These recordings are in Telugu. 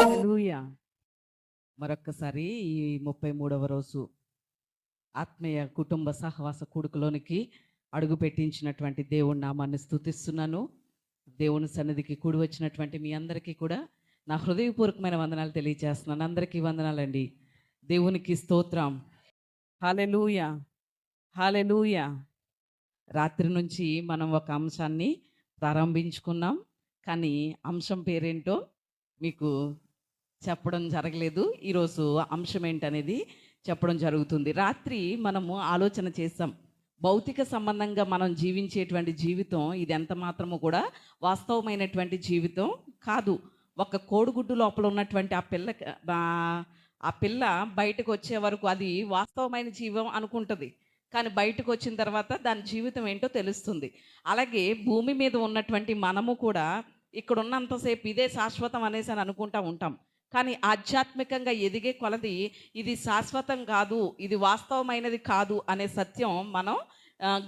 హల్లెలూయా. మరొక్కసారి ఈ 33వ రోజు ఆత్మీయ కుటుంబ సహవాస కూడుకులోనికి అడుగు పెట్టించినటువంటి దేవుని నామాన్ని స్తుతిస్తున్నాను. దేవుని సన్నిధికి కూడి వచ్చినటువంటి మీ అందరికీ కూడా నా హృదయపూర్వకమైన వందనాలు తెలియజేస్తున్నాను. అందరికీ వందనాలండి. దేవునికి స్తోత్రం. హల్లెలూయా, హల్లెలూయా. రాత్రి నుంచి మనం ఒక అంశాన్ని ప్రారంభించుకున్నాం. కానీ అంశం పేరేంటో మీకు చెప్పడం జరగలేదు. ఈరోజు అంశం ఏంటనేది చెప్పడం జరుగుతుంది. రాత్రి మనము ఆలోచన చేసాం, భౌతిక సంబంధంగా మనం జీవించేటువంటి జీవితం ఇది ఎంత మాత్రము కూడా వాస్తవమైనటువంటి జీవితం కాదు. ఒక కోడిగుడ్డు లోపల ఉన్నటువంటి ఆ పిల్ల బయటకు వచ్చే వరకు అది వాస్తవమైన జీవం అనుకుంటుంది. కానీ బయటకు వచ్చిన తర్వాత దాని జీవితం ఏంటో తెలుస్తుంది. అలాగే భూమి మీద ఉన్నటువంటి మనము కూడా ఇక్కడ ఉన్నంతసేపు ఇదే శాశ్వతం అనేసి అని అనుకుంటూ ఉంటాం. కానీ ఆధ్యాత్మికంగా ఎదిగే కొలది ఇది శాశ్వతం కాదు, ఇది వాస్తవమైనది కాదు అనే సత్యం మనం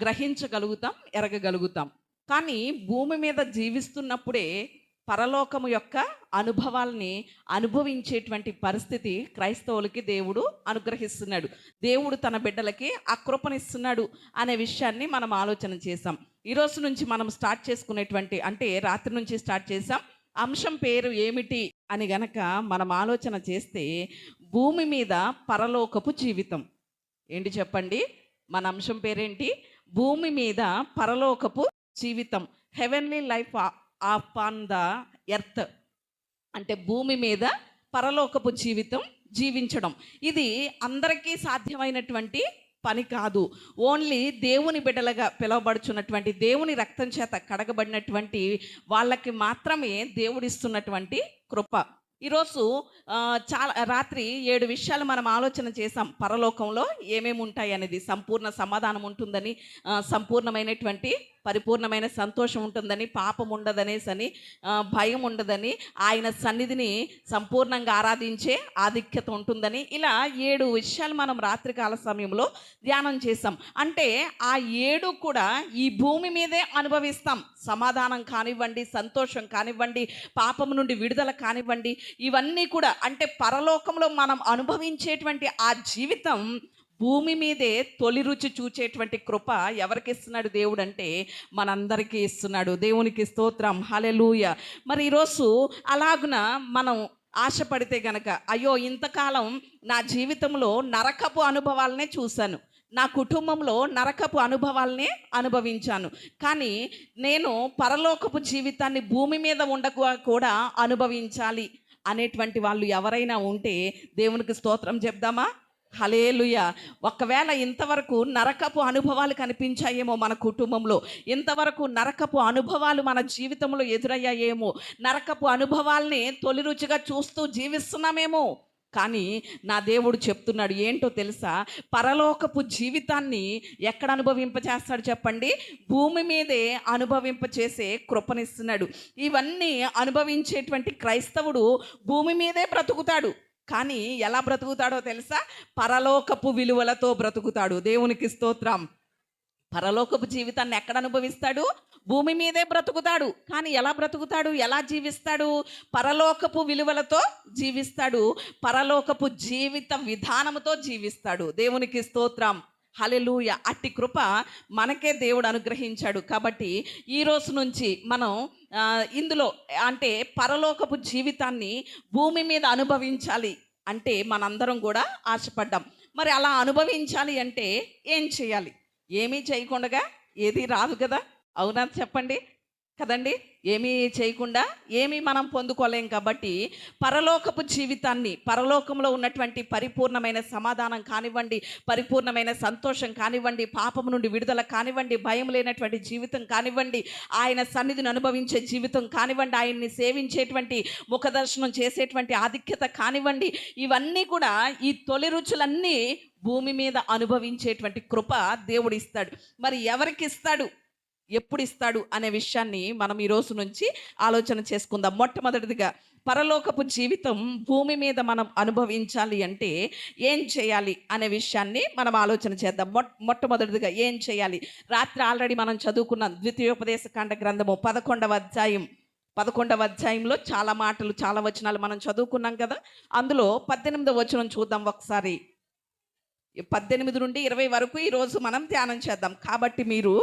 గ్రహించగలుగుతాం, ఎరగగలుగుతాం. కానీ భూమి మీద జీవిస్తున్నప్పుడే పరలోకము యొక్క అనుభవాల్ని అనుభవించేటువంటి పరిస్థితి క్రైస్తవులకి దేవుడు అనుగ్రహిస్తున్నాడు. దేవుడు తన బిడ్డలకి ఆ కృపనిస్తున్నాడు అనే విషయాన్ని మనం ఆలోచన చేసాం. ఈరోజు నుంచి మనం స్టార్ట్ చేసుకునేటువంటి, అంటే రాత్రి నుంచి స్టార్ట్ చేసాం, అంశం పేరు ఏమిటి అని గనక మనం ఆలోచన చేస్తే భూమి మీద పరలోకపు జీవితం. ఏంటి చెప్పండి, మన అంశం పేరేంటి? భూమి మీద పరలోకపు జీవితం, heavenly life on the earth. అంటే భూమి మీద పరలోకపు జీవితం జీవించడం ఇది అందరికీ సాధ్యమైనటువంటి పని కాదు. ఓన్లీ దేవుని బిడ్డలుగా పిలువబడుచున్నటువంటి, దేవుని రక్తం చేత కడగబడినటువంటి వాళ్ళకి మాత్రమే దేవుడిస్తున్నటువంటి కృప. ఈరోజు రాత్రి 7 విషయాలు మనం ఆలోచన చేసాం. పరలోకంలో ఏమేమి ఉంటాయి అనేది, సంపూర్ణ సమాధానం ఉంటుందని, సంపూర్ణమైనటువంటి పరిపూర్ణమైన సంతోషం ఉంటుందని, పాపం ఉండదనేసని, భయం ఉండదని, ఆయన సన్నిధిని సంపూర్ణంగా ఆరాధించే ఆధిక్యత ఉంటుందని, ఇలా 7 విషయాలు మనం రాత్రికాల సమయంలో ధ్యానం చేసాం. అంటే ఆ 7 కూడా ఈ భూమి మీదే అనుభవిస్తాం. సమాధానం కానివ్వండి, సంతోషం కానివ్వండి, పాపం నుండి విడుదల కానివ్వండి, ఇవన్నీ కూడా అంటే పరలోకంలో మనం అనుభవించేటువంటి ఆ జీవితం భూమి మీదే తొలి రుచి చూచేటువంటి కృప ఎవరికి ఇస్తున్నాడు దేవుడు అంటే మనందరికీ ఇస్తున్నాడు. దేవునికి స్తోత్రం, హల్లెలూయా. మరి ఈరోజు అలాగున మనం ఆశపడితే గనక, అయ్యో ఇంతకాలం నా జీవితంలో నరకపు అనుభవాలనే చూశాను, నా కుటుంబంలో నరకపు అనుభవాలనే అనుభవించాను, కానీ నేను పరలోకపు జీవితాన్ని భూమి మీద ఉండగా కూడా అనుభవించాలి అనేటువంటి వాళ్ళు ఎవరైనా ఉంటే దేవునికి స్తోత్రం చెప్దామా? హల్లెలూయా. ఒకవేళ ఇంతవరకు నరకపు అనుభవాలు కనిపించాయేమో మన కుటుంబంలో, ఇంతవరకు నరకపు అనుభవాలు మన జీవితంలో ఎదురయ్యాయేమో, నరకపు అనుభవాల్ని తొలి రుచిగా చూస్తూ జీవిస్తున్నామేమో, కానీ నా దేవుడు చెప్తున్నాడు ఏంటో తెలుసా? పరలోకపు జీవితాన్ని ఎక్కడ అనుభవింపచేస్తాడు చెప్పండి? భూమి మీదే అనుభవింపచేసే కృపనిస్తున్నాడు. ఇవన్నీ అనుభవించేటువంటి క్రైస్తవుడు భూమి మీదే బ్రతుకుతాడు. కానీ ఎలా బ్రతుకుతాడో తెలుసా? పరలోకపు విలువలతో బ్రతుకుతాడు. దేవునికి స్తోత్రం. పరలోకపు జీవితాన్ని ఎక్కడ అనుభవిస్తాడు? భూమి మీదే బ్రతుకుతాడు. కానీ ఎలా బ్రతుకుతాడు, ఎలా జీవిస్తాడు? పరలోకపు విలువలతో జీవిస్తాడు, పరలోకపు జీవిత విధానంతో జీవిస్తాడు. దేవునికి స్తోత్రం, హల్లెలూయా. అట్టి కృప మనకే దేవుడు అనుగ్రహించాడు. కాబట్టి ఈ రోజు నుంచి మనం ఇందులో అంటే పరలోకపు జీవితాన్ని భూమి మీద అనుభవించాలి అంటే మనందరం కూడా ఆశపడ్డాం. మరి అలా అనుభవించాలి అంటే ఏం చేయాలి? ఏమీ చేయకుండా ఏది రాదు కదా, అవునా చెప్పండి కదండి? ఏమీ చేయకుండా ఏమీ మనం పొందుకోలేం. కాబట్టి పరలోకపు జీవితాన్ని, పరలోకంలో ఉన్నటువంటి పరిపూర్ణమైన సమాధానం కానివ్వండి, పరిపూర్ణమైన సంతోషం కానివ్వండి, పాపం నుండి విడుదల కానివ్వండి, భయం లేనటువంటి జీవితం కానివ్వండి, ఆయన సన్నిధిని అనుభవించే జీవితం కానివ్వండి, ఆయన్ని సేవించేటువంటి ముఖదర్శనం చేసేటువంటి ఆధిక్యత కానివ్వండి, ఇవన్నీ కూడా ఈ తొలి రుచులన్నీ భూమి మీద అనుభవించేటువంటి కృప దేవుడు ఇస్తాడు. మరి ఎవరికి ఇస్తాడు, ఎప్పుడు ఇస్తాడు అనే విషయాన్ని మనం ఈరోజు నుంచి ఆలోచన చేసుకుందాం. మొట్టమొదటిదిగా పరలోకపు జీవితం భూమి మీద మనం అనుభవించాలి అంటే ఏం చేయాలి అనే విషయాన్ని మనం ఆలోచన చేద్దాం. మొట్టమొదటిగా ఏం చేయాలి? రాత్రి ఆల్రెడీ మనం చదువుకున్నాం. ద్వితీయోపదేశకాండ గ్రంథము 11వ అధ్యాయంలో చాలా మాటలు, చాలా వచనాలు మనం చదువుకున్నాం కదా. అందులో 18వ వచనం చూద్దాం ఒకసారి. 18 నుండి 20 వరకు ఈరోజు మనం ధ్యానం చేద్దాం. కాబట్టి మీరు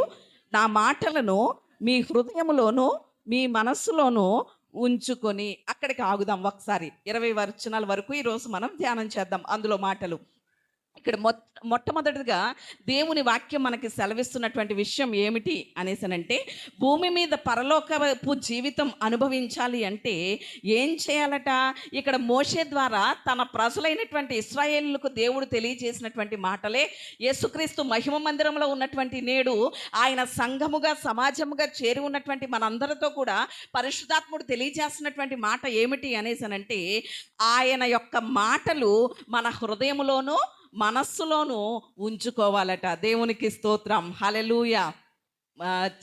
నా మాటలను మీ హృదయములోను మీ మనస్సులోను ఉంచుకొని, అక్కడికి ఆగుదాం ఒకసారి. 20 వచనాల వరకు ఈరోజు మనం ధ్యానం చేద్దాం. అందులో మాటలు ఇక్కడ మొట్టమొదటిగా దేవుని వాక్యం మనకి సెలవిస్తున్నటువంటి విషయం ఏమిటి అనేసనంటే, భూమి మీద పరలోకపు జీవితం అనుభవించాలి అంటే ఏం చేయాలట? ఇక్కడ మోషే ద్వారా తన ప్రజలైనటువంటి ఇశ్రాయేలులకు దేవుడు తెలియజేసినటువంటి మాటలే యేసుక్రీస్తు మహిమ మందిరంలో ఉన్నటువంటి నేడు ఆయన సంఘముగా, సమాజముగా చేరి ఉన్నటువంటి మనందరితో కూడా పరిశుద్ధాత్ముడు తెలియజేస్తున్నటువంటి మాట ఏమిటి అనేసనంటే, ఆయన యొక్క మాటలు మన హృదయములోనూ మనస్సులోనూ ఉంచుకోవాలట. దేవునికి స్తోత్రం, హల్లెలూయా.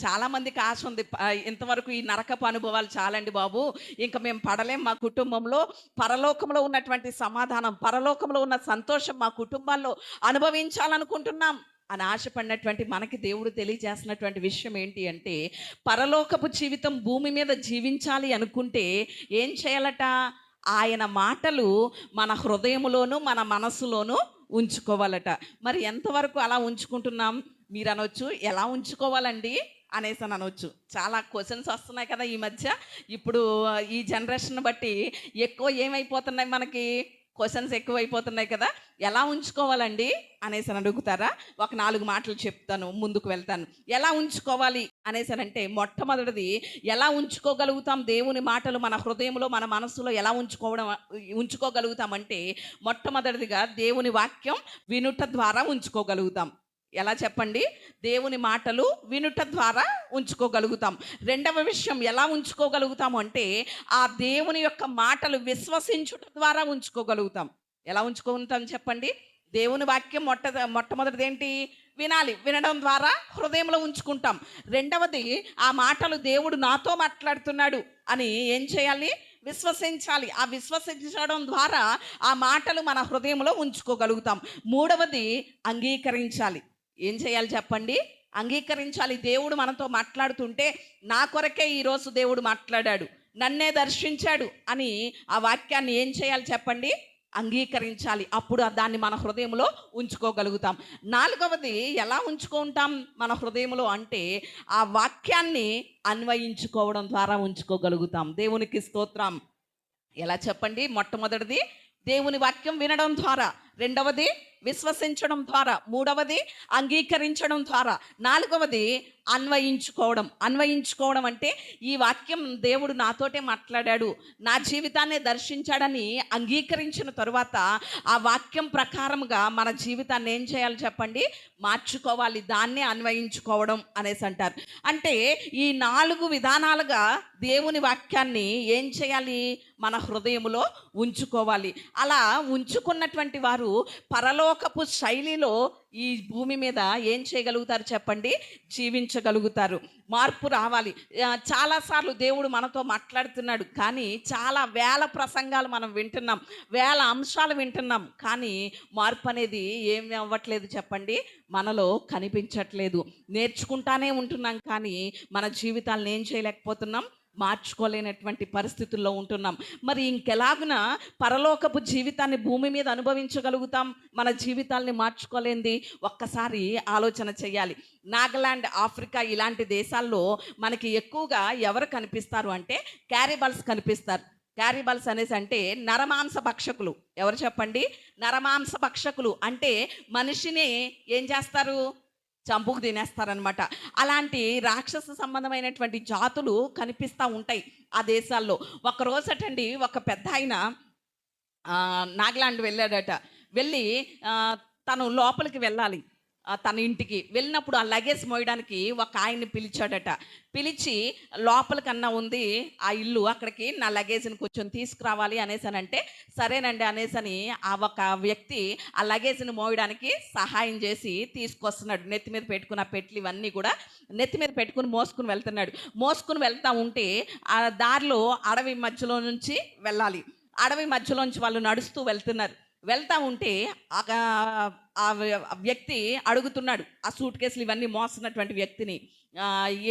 చాలామందికి ఆశ ఉంది, ఇంతవరకు ఈ నరకపు అనుభవాలు చాలండి బాబు, ఇంకా మేము పడలేం, మా కుటుంబంలో పరలోకంలో ఉన్నటువంటి సమాధానం, పరలోకంలో ఉన్న సంతోషం మా కుటుంబాల్లో అనుభవించాలనుకుంటున్నాం అని ఆశపడినటువంటి మనకి దేవుడు తెలియజేస్తున్నటువంటి విషయం ఏంటి అంటే, పరలోకపు జీవితం భూమి మీద జీవించాలి అనుకుంటే ఏం చేయాలట? ఆయన మాటలు మన హృదయములోను మన మనస్సులోను ఉంచుకోవాలట. మరి ఎంతవరకు అలా ఉంచుకుంటున్నాం? మీరు అనొచ్చు, ఎలా ఉంచుకోవాలండి అనేసి అని అనొచ్చు. చాలా క్వశ్చన్స్ వస్తున్నాయి కదా ఈ మధ్య. ఇప్పుడు ఈ జనరేషన్ బట్టి ఎక్కువ ఏమైపోతున్నాయి, మనకి క్వశ్చన్స్ ఎక్కువైపోతున్నాయి కదా. ఎలా ఉంచుకోవాలండి అనేసి అని అడుగుతారా? ఒక 4 మాటలు చెప్తాను, ముందుకు వెళ్తాను. ఎలా ఉంచుకోవాలి అనేసి అంటే, మొట్టమొదటిది ఎలా ఉంచుకోగలుగుతాం దేవుని మాటలు మన హృదయంలో మన మనస్సులో ఎలా ఉంచుకోగలుగుతామంటే, మొట్టమొదటిదిగా దేవుని వాక్యం వినుట ద్వారా ఉంచుకోగలుగుతాం. ఎలా చెప్పండి? దేవుని మాటలు వినుట ద్వారా ఉంచుకోగలుగుతాం. రెండవ విషయం ఎలా ఉంచుకోగలుగుతాము అంటే, ఆ దేవుని యొక్క మాటలు విశ్వసించుట ద్వారా ఉంచుకోగలుగుతాం. ఎలా ఉంచుకుంటాం చెప్పండి? దేవుని వాక్యం మొట్టమొదటిది ఏంటి? వినాలి. వినడం ద్వారా హృదయంలో ఉంచుకుంటాం. రెండవది, ఆ మాటలు దేవుడు నాతో మాట్లాడుతున్నాడు అని ఏం చేయాలి? విశ్వసించాలి. ఆ విశ్వసించడం ద్వారా ఆ మాటలు మన హృదయంలో ఉంచుకోగలుగుతాం. మూడవది, అంగీకరించాలి. ఏం చేయాలి చెప్పండి? అంగీకరించాలి. దేవుడు మనతో మాట్లాడుతుంటే, నా కొరకే ఈరోజు దేవుడు మాట్లాడాడు, నన్నే దర్శించాడు అని ఆ వాక్యాన్ని ఏం చేయాలి చెప్పండి? అంగీకరించాలి. అప్పుడు దాన్ని మన హృదయంలో ఉంచుకోగలుగుతాం. నాలుగవది, ఎలా ఉంచుకుంటాం మన హృదయంలో అంటే, ఆ వాక్యాన్ని అన్వయించుకోవడం ద్వారా ఉంచుకోగలుగుతాం. దేవునికి స్తోత్రం. ఎలా చెప్పండి? మొట్టమొదటిది దేవుని వాక్యం వినడం ద్వారా, రెండవది విశ్వసించడం ద్వారా, మూడవది అంగీకరించడం ద్వారా, నాలుగవది అన్వయించుకోవడం అంటే, ఈ వాక్యం దేవుడు నాతోటే మాట్లాడాడు, నా జీవితాన్ని దర్శించాడని అంగీకరించిన తరువాత ఆ వాక్యం ప్రకారముగా మన జీవితాన్ని ఏం చేయాలి చెప్పండి? మార్చుకోవాలి. దాన్నే అన్వయించుకోవడం అనేసి అంటారు. అంటే ఈ 4 విధానాలుగా దేవుని వాక్యాన్ని ఏం చేయాలి? మన హృదయములో ఉంచుకోవాలి. అలా ఉంచుకున్నటువంటి వారు పరలోకపు శైలిలో ఈ భూమి మీద ఏం చేయగలుగుతారు చెప్పండి? జీవించగలుగుతారు. మార్పు రావాలి. చాలాసార్లు దేవుడు మనతో మాట్లాడుతున్నాడు, కానీ చాలా వేల ప్రసంగాలు మనం వింటున్నాం, వేల అంశాలు వింటున్నాం, కానీ మార్పు అనేది ఏమి అవ్వట్లేదు చెప్పండి? మనలో కనిపించట్లేదు. నేర్చుకుంటానే ఉంటున్నాం, కానీ మన జీవితాలను ఏం చేయలేకపోతున్నాం? మార్చుకోలేనటువంటి పరిస్థితుల్లో ఉంటున్నాం. మరి ఇంకెలాగున పరలోకపు జీవితాన్ని భూమి మీద అనుభవించగలుగుతాం? మన జీవితాల్ని మార్చుకోలేంది ఒక్కసారి ఆలోచన చేయాలి. నాగాలాండ్, ఆఫ్రికా ఇలాంటి దేశాల్లో మనకి ఎక్కువగా ఎవరు కనిపిస్తారు అంటే, క్యారిబల్స్ కనిపిస్తారు. క్యారిబల్స్ అనేసి అంటే నరమాంస భక్షకులు. ఎవరు చెప్పండి? నరమాంస భక్షకులు అంటే మనిషిని ఏం చేస్తారు? చంపుకు తినేస్తారనమాట. అలాంటి రాక్షస సంబంధమైనటువంటి జాతులు కనిపిస్తూ ఉంటాయి ఆ దేశాల్లో. ఒకరోజటండి ఒక పెద్ద ఆయన నాగాలాండ్ వెళ్ళాడట. వెళ్ళి తను లోపలికి వెళ్ళాలి. తన ఇంటికి వెళ్ళినప్పుడు ఆ లగేజ్ మోయడానికి ఒక ఆయన్ని పిలిచాడట. పిలిచి లోపలికన్నా ఉంది ఆ ఇల్లు, అక్కడికి నా లగేజ్‌ని కొంచెం తీసుకురావాలి అనేసనంటే, సరేనండి అనేసని ఆ ఒక వ్యక్తి ఆ లగేజ్‌ని మోయడానికి సహాయం చేసి తీసుకొస్తున్నాడు. నెత్తి మీద పెట్టుకున్న పెట్లు ఇవన్నీ కూడా నెత్తి మీద పెట్టుకొని మోసుకొని వెళ్తున్నాడు. మోసుకొని వెళ్తా ఉంటే ఆ దారిలో అడవి మధ్యలో నుంచి వెళ్ళాలి. అడవి మధ్యలోంచి వాళ్ళు నడుస్తూ వెళ్తున్నారు. వెళ్తా ఉంటే ఆ వ్యక్తి అడుగుతున్నాడు, ఆ సూట్ కేసులు ఇవన్నీ మోస్తున్నటువంటి వ్యక్తిని,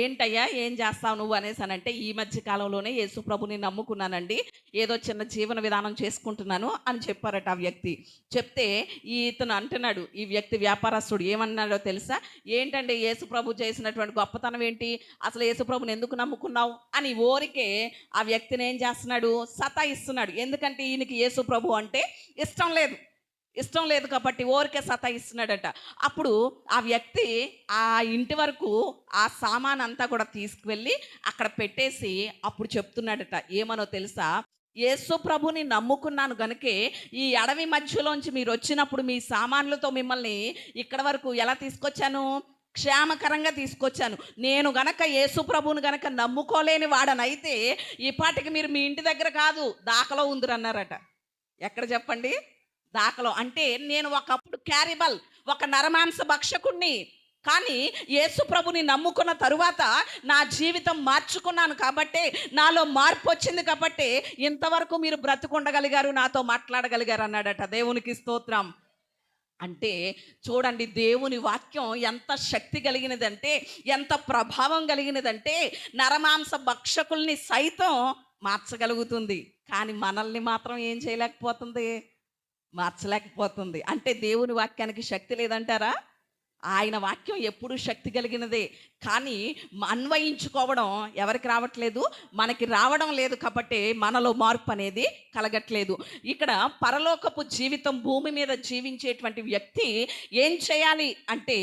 ఏంటయ్యా ఏం చేస్తావు నువ్వు అనేసానంటే, ఈ మధ్య కాలంలోనే యేసు ప్రభుని నమ్ముకున్నానండి, ఏదో చిన్న జీవన విధానం చేసుకుంటున్నాను అని చెప్పారట ఆ వ్యక్తి. చెప్తే ఇతను అంటున్నాడు, ఈ వ్యక్తి వ్యాపారస్తుడు ఏమన్నాడో తెలుసా? ఏంటంటే యేసు ప్రభు చేసినటువంటి గొప్పతనం ఏంటి, అసలు యేసు ప్రభుని ఎందుకు నమ్ముకున్నావు అని ఊరికే ఆ వ్యక్తిని ఏం చేస్తున్నాడు, సతాయిస్తున్నాడు. ఎందుకంటే ఈయనకి యేసు ప్రభు అంటే ఇష్టం లేదు కాబట్టి ఊరికే సతాయిస్తున్నాడట. అప్పుడు ఆ వ్యక్తి ఆ ఇంటి వరకు ఆ సామాన్ అంతా కూడా తీసుకువెళ్ళి అక్కడ పెట్టేసి అప్పుడు చెప్తున్నాడట, ఏమనో తెలుసా? యేసు ప్రభుని నమ్ముకున్నాను గనుకే ఈ అడవి మధ్యలోంచి మీరు వచ్చినప్పుడు మీ సామాన్లతో మిమ్మల్ని ఇక్కడ వరకు ఎలా తీసుకొచ్చాను, క్షేమకరంగా తీసుకొచ్చాను. నేను గనక యేసు ప్రభుని గనక నమ్ముకోలేని వాడనైతే ఈ పాటికి మీరు మీ ఇంటి దగ్గర కాదు, దాకలో ఉందిరన్నారట. ఎక్కడ చెప్పండి? దాకలో. అంటే నేను ఒకప్పుడు క్యారిబల్, ఒక నరమాంస భక్షకుణ్ణి, కానీ యేసు ప్రభుని నమ్ముకున్న తరువాత నా జీవితం మార్చుకున్నాను కాబట్టే, నాలో మార్పు వచ్చింది కాబట్టే ఇంతవరకు మీరు బ్రతుకుండగలిగారు, నాతో మాట్లాడగలిగారు అన్నాడట. దేవునికి స్తోత్రం. అంటే చూడండి, దేవుని వాక్యం ఎంత శక్తి కలిగినదంటే, ఎంత ప్రభావం కలిగినదంటే, నరమాంస భక్షకుల్ని సైతం మార్చగలుగుతుంది. కానీ మనల్ని మాత్రం ఏం చేయలేకపోతుంది, మార్చలేకపోతుంది. అంటే దేవుని వాక్యానికి శక్తి లేదంటారా? ఆయన వాక్యం ఎప్పుడూ శక్తి కలిగినదే. కానీ అన్వయించుకోవడం ఎవరికి రావట్లేదు, మనకి రావడం లేదు కాబట్టి మనలో మార్పు అనేది కలగట్లేదు. ఇక్కడ పరలోకపు జీవితం భూమి మీద జీవించేటువంటి వ్యక్తి ఏం చేయాలి అంటే,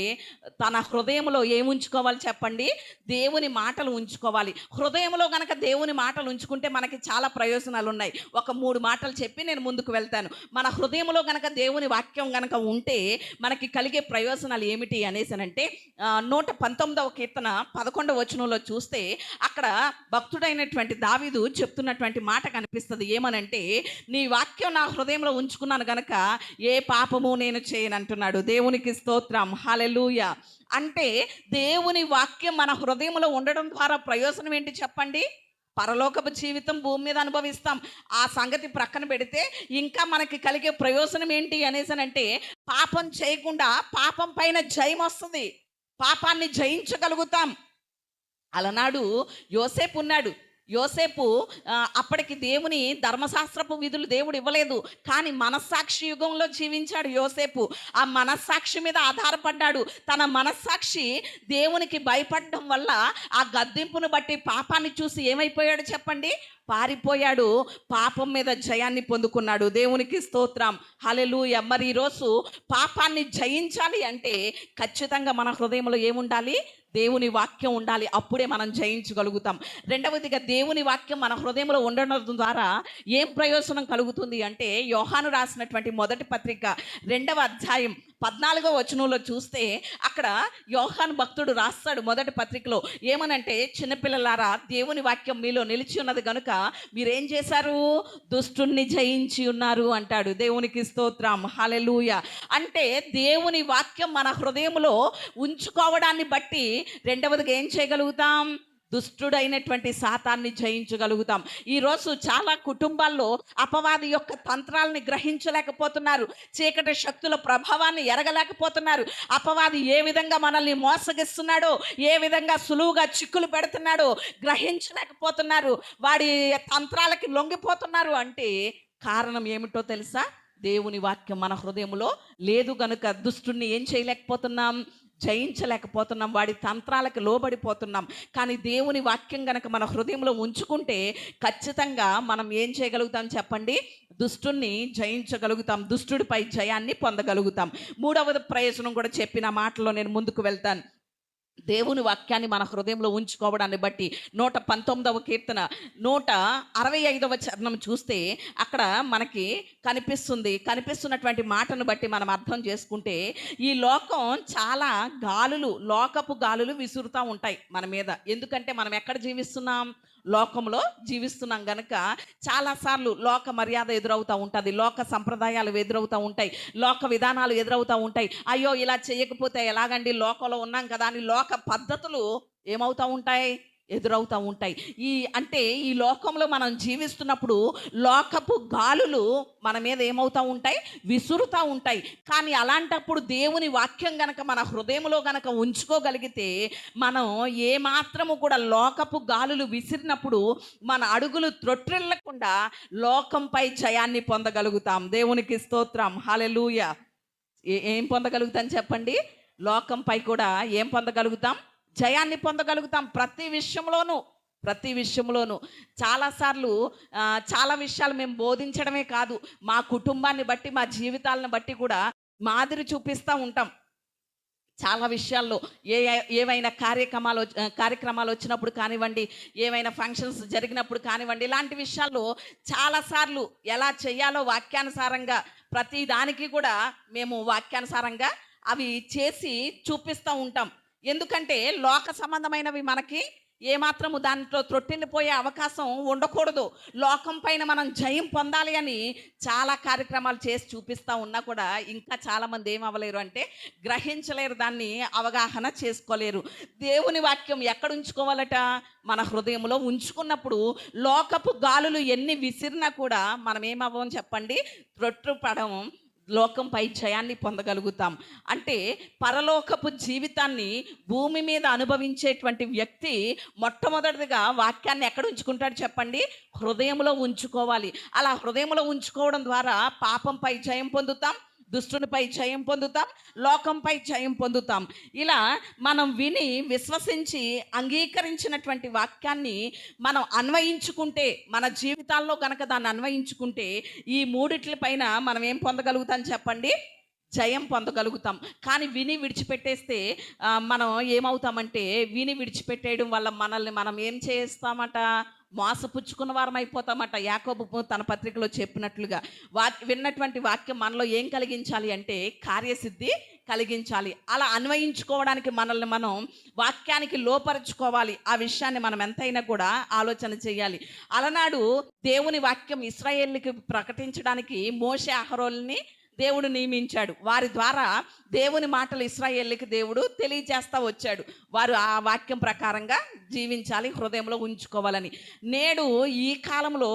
తన హృదయంలో ఏముంచుకోవాలి చెప్పండి? దేవుని మాటలు ఉంచుకోవాలి. హృదయంలో గనక దేవుని మాటలు ఉంచుకుంటే మనకి చాలా ప్రయోజనాలు ఉన్నాయి. ఒక 3 మాటలు చెప్పి నేను ముందుకు వెళ్తాను. మన హృదయంలో గనక దేవుని వాక్యం గనక ఉంటే మనకి కలిగే ప్రయోజనాలు ఏమిటి అనేసనంటే, 119వ కీర్తన 11వ వచనంలో చూస్తే అక్కడ భక్తుడైనటువంటి దావీదు చెప్తున్నటువంటి మాట కనిపిస్తుంది. ఏమనంటే, నీ వాక్యం నా హృదయంలో ఉంచుకున్నాను గనక ఏ పాపము నేను చేయను అంటున్నాడు. దేవునికి స్తోత్రం, హల్లెలూయా. అంటే దేవుని వాక్యం మన హృదయంలో ఉండడం ద్వారా ప్రయోజనం ఏంటి చెప్పండి? పరలోకపు జీవితం భూమి మీద అనుభవిస్తాం. ఆ సంగతి ప్రక్కన పెడితే ఇంకా మనకి కలిగే ప్రయోజనం ఏంటి అనేసనంటే, పాపం చేయకుండా పాపం పైన జయం వస్తుంది, పాపాన్ని జయించగలుగుతాం. అలనాడు యోసేపు ఉన్నాడు. యోసేపు అప్పటికి దేవుని ధర్మశాస్త్రపు విధులు దేవుడు ఇవ్వలేదు, కానీ మనస్సాక్షి యుగంలో జీవించాడు యోసేపు. ఆ మనస్సాక్షి మీద ఆధారపడ్డాడు. తన మనస్సాక్షి దేవునికి భయపడడం వల్ల ఆ గద్దింపును బట్టి పాపాన్ని చూసి ఏమైపోయాడు చెప్పండి? పారిపోయాడు. పాపం మీద జయాన్ని పొందుకున్నాడు. దేవునికి స్తోత్రం, హల్లెలూయా. మరి ఈరోజు పాపాన్ని జయించాలి అంటే ఖచ్చితంగా మన హృదయంలో ఏముండాలి? దేవుని వాక్యం ఉండాలి. అప్పుడే మనం జయించగలుగుతాం. రెండవదిగా దేవుని వాక్యం మన హృదయంలో ఉండడం ద్వారా ఏం ప్రయోజనం కలుగుతుంది అంటే, యోహాను రాసినటువంటి మొదటి పత్రిక 2వ అధ్యాయం 14వ వచనంలో చూస్తే అక్కడ యోహాను భక్తుడు రాస్తాడు మొదటి పత్రికలో, ఏమనంటే, చిన్నపిల్లలారా దేవుని వాక్యం మీలో నిలిచి ఉన్నది కనుక మీరేం చేశారు? దుష్టుణ్ణి జయించి ఉన్నారు అంటాడు. దేవునికి స్తోత్రం, హల్లెలూయా. అంటే దేవుని వాక్యం మన హృదయంలో ఉంచుకోవడాన్ని బట్టి రెండవదిగా ఏం చేయగలుగుతాం? దుష్టుడైనటువంటి సాతాన్ని జయించగలుగుతాం. ఈరోజు చాలా కుటుంబాల్లో అపవాది యొక్క తంత్రాలని గ్రహించలేకపోతున్నారు, చీకటి శక్తుల ప్రభావాన్ని ఎరగలేకపోతున్నారు. అపవాది ఏ విధంగా మనల్ని మోసగిస్తున్నాడో, ఏ విధంగా సులువుగా చిక్కులు పెడుతున్నాడో గ్రహించలేకపోతున్నారు. వాడి తంత్రాలకి లొంగిపోతున్నారు. అంటే కారణం ఏమిటో తెలుసా? దేవుని వాక్యం మన హృదయంలో లేదు గనుక దుష్టుణ్ణి ఏం చేయలేకపోతున్నాం? జయించలేకపోతున్నాం, వాడి తంత్రాలకు లోబడిపోతున్నాం. కానీ దేవుని వాక్యం గనక మన హృదయంలో ఉంచుకుంటే ఖచ్చితంగా మనం ఏం చేయగలుగుతాం చెప్పండి? దుష్టుణ్ణి జయించగలుగుతాం, దుష్టుడిపై జయాన్ని పొందగలుగుతాం. 3వ ప్రయోజనం కూడా చెప్పిన మాటలో నేను ముందుకు వెళ్తాను. దేవుని వాక్యాన్ని మన హృదయంలో ఉంచుకోవడాన్ని బట్టి 119వ కీర్తన 165వ చరణం చూస్తే అక్కడ మనకి కనిపిస్తున్నటువంటి మాటను బట్టి మనం అర్థం చేసుకుంటే, ఈ లోకం చాలా లోకపు గాలులు విసురుతూ ఉంటాయి మన మీద. ఎందుకంటే మనం ఎక్కడ జీవిస్తున్నాం? లోకంలో జీవిస్తున్నాం గనక చాలాసార్లు లోక మర్యాద ఎదురవుతూ ఉంటుంది, లోక సంప్రదాయాలు ఎదురవుతూ ఉంటాయి, లోక విధానాలు ఎదురవుతూ ఉంటాయి. అయ్యో ఇలా చేయకపోతే ఎలాగండి, లోకంలో ఉన్నాం కదా అని లోక పద్ధతులు ఏమవుతూ ఉంటాయి? ఎదురవుతూ ఉంటాయి. ఈ లోకంలో మనం జీవిస్తున్నప్పుడు లోకపు గాలులు మన మీద ఏమవుతూ ఉంటాయి? విసురుతూ ఉంటాయి. కానీ అలాంటప్పుడు దేవుని వాక్యం గనక మన హృదయంలో గనక ఉంచుకోగలిగితే, మనం ఏమాత్రము కూడా లోకపు గాలులు విసిరినప్పుడు మన అడుగులు త్రొట్టిల్లకుండా లోకంపై జయాన్ని పొందగలుగుతాం. దేవునికి స్తోత్రం, హల్లెలూయా. ఏం పొందగలుగుతాం చెప్పండి? లోకంపై కూడా ఏం పొందగలుగుతాం? జయాన్ని పొందగలుగుతాం. ప్రతి విషయంలోనూ చాలాసార్లు చాలా విషయాలు మేము బోధించడమే కాదు, మా కుటుంబాన్ని బట్టి, మా జీవితాలను బట్టి కూడా మాదిరి చూపిస్తూ ఉంటాం. చాలా విషయాల్లో ఏవైనా కార్యక్రమాలు వచ్చినప్పుడు కానివ్వండి, ఏవైనా ఫంక్షన్స్ జరిగినప్పుడు కానివ్వండి, ఇలాంటి విషయాల్లో చాలాసార్లు ఎలా చేయాలో వాక్యానుసారంగా ప్రతి దానికి కూడా మేము వాక్యానుసారంగా అవి చేసి చూపిస్తూ ఉంటాం. ఎందుకంటే లోక సంబంధమైనవి మనకి ఏమాత్రము దాంట్లో త్రొట్టిల్లిపోయే అవకాశం ఉండకూడదు. లోకం పైన మనం జయం పొందాలి అని చాలా కార్యక్రమాలు చేసి చూపిస్తూ ఉన్నా కూడా ఇంకా చాలామంది ఏమవ్వలేరు అంటే గ్రహించలేరు, దాన్ని అవగాహన చేసుకోలేరు. దేవుని వాక్యం ఎక్కడ ఉంచుకోవాలట? మన హృదయంలో ఉంచుకున్నప్పుడు లోకపు గాలులు ఎన్ని విసిరినా కూడా మనం ఏమవ్వం చెప్పండి? త్రొట్టుపడం, లోకంపై జయాన్ని పొందగలుగుతాం. అంటే పరలోకపు జీవితాన్ని భూమి మీద అనుభవించేటువంటి వ్యక్తి మొట్టమొదటిగా వాక్యాన్ని ఎక్కడ ఉంచుకుంటాడు చెప్పండి? హృదయంలో ఉంచుకోవాలి. అలా హృదయంలో ఉంచుకోవడం ద్వారా పాపంపై జయం పొందుతాం, దుష్టునిపై జయం పొందుతాం, లోకంపై జయం పొందుతాం. ఇలా మనం విని విశ్వసించి అంగీకరించినటువంటి వాక్యాన్ని మనం అన్వయించుకుంటే, మన జీవితాల్లో కనుక దాన్ని అన్వయించుకుంటే, ఈ మూడిట్లపైన మనం ఏం పొందగలుగుతాం చెప్పండి? జయం పొందగలుగుతాం. కానీ విని విడిచిపెట్టేస్తే మనం ఏమవుతామంటే, విని విడిచిపెట్టేయడం వల్ల మనల్ని మనం ఏం చేస్తామట? మోసపుచ్చుకున్న వారం అయిపోతామట. యాకోబు తన పత్రికలో చెప్పినట్లుగా విన్నటువంటి వాక్యం మనలో ఏం కలిగించాలి అంటే కార్యసిద్ధి కలిగించాలి. అలా అన్వయించుకోవడానికి మనల్ని మనం వాక్యానికి లోపరుచుకోవాలి. ఆ విషయాన్ని మనం ఎంతైనా కూడా ఆలోచన చేయాలి. అలనాడు దేవుని వాక్యం ఇశ్రాయేలుకి ప్రకటించడానికి మోషే, అహరోనుని దేవుడు నియమించాడు. వారి ద్వారా దేవుని మాటలు ఇశ్రాయేలుకి దేవుడు తెలియజేస్తూ వచ్చాడు. వారు ఆ వాక్యం ప్రకారంగా జీవించాలి, హృదయంలో ఉంచుకోవాలని. నేడు ఈ కాలంలో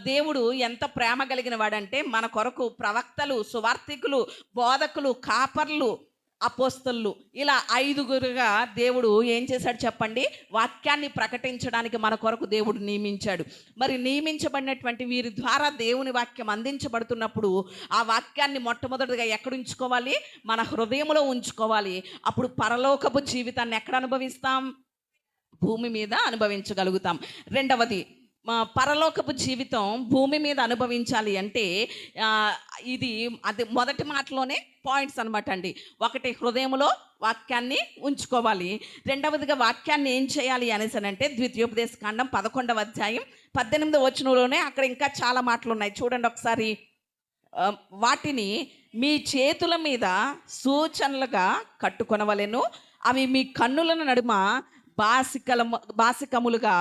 దేవుడు ఎంత ప్రేమ కలిగిన వాడంటే, మన కొరకు ప్రవక్తలు, సువార్తికులు, బోధకులు, కాపర్లు, అపోస్తలు, ఇలా 5గురుగా దేవుడు ఏం చేశాడు చెప్పండి? వాక్యాన్ని ప్రకటించడానికి మన కొరకు దేవుడు నియమించాడు. మరి నియమించబడినటువంటి వీరి ద్వారా దేవుని వాక్యం అందించబడుతున్నప్పుడు ఆ వాక్యాన్ని మొట్టమొదటిగా ఎక్కడ ఉంచుకోవాలి? మన హృదయంలో ఉంచుకోవాలి. అప్పుడు పరలోకపు జీవితాన్ని ఎక్కడ అనుభవిస్తాం? భూమి మీద అనుభవించగలుగుతాం. రెండవది, పరలోకపు జీవితం భూమి మీద అనుభవించాలి అంటే అది మొదటి మాటలోనే పాయింట్స్ అనమాట అండి. ఒకటి, హృదయంలో వాక్యాన్ని ఉంచుకోవాలి. రెండవదిగా వాక్యాన్ని ఏం చేయాలి అనేసనంటే, ద్వితీయోపదేశకాండం 11వ అధ్యాయం 18వ వచనంలోనే అక్కడ ఇంకా చాలా మాటలు ఉన్నాయి. చూడండి ఒకసారి. వాటిని మీ చేతుల మీద సూచనలుగా కట్టుకొనవలెను, అవి మీ కన్నుల నడుమ బాసికములుగా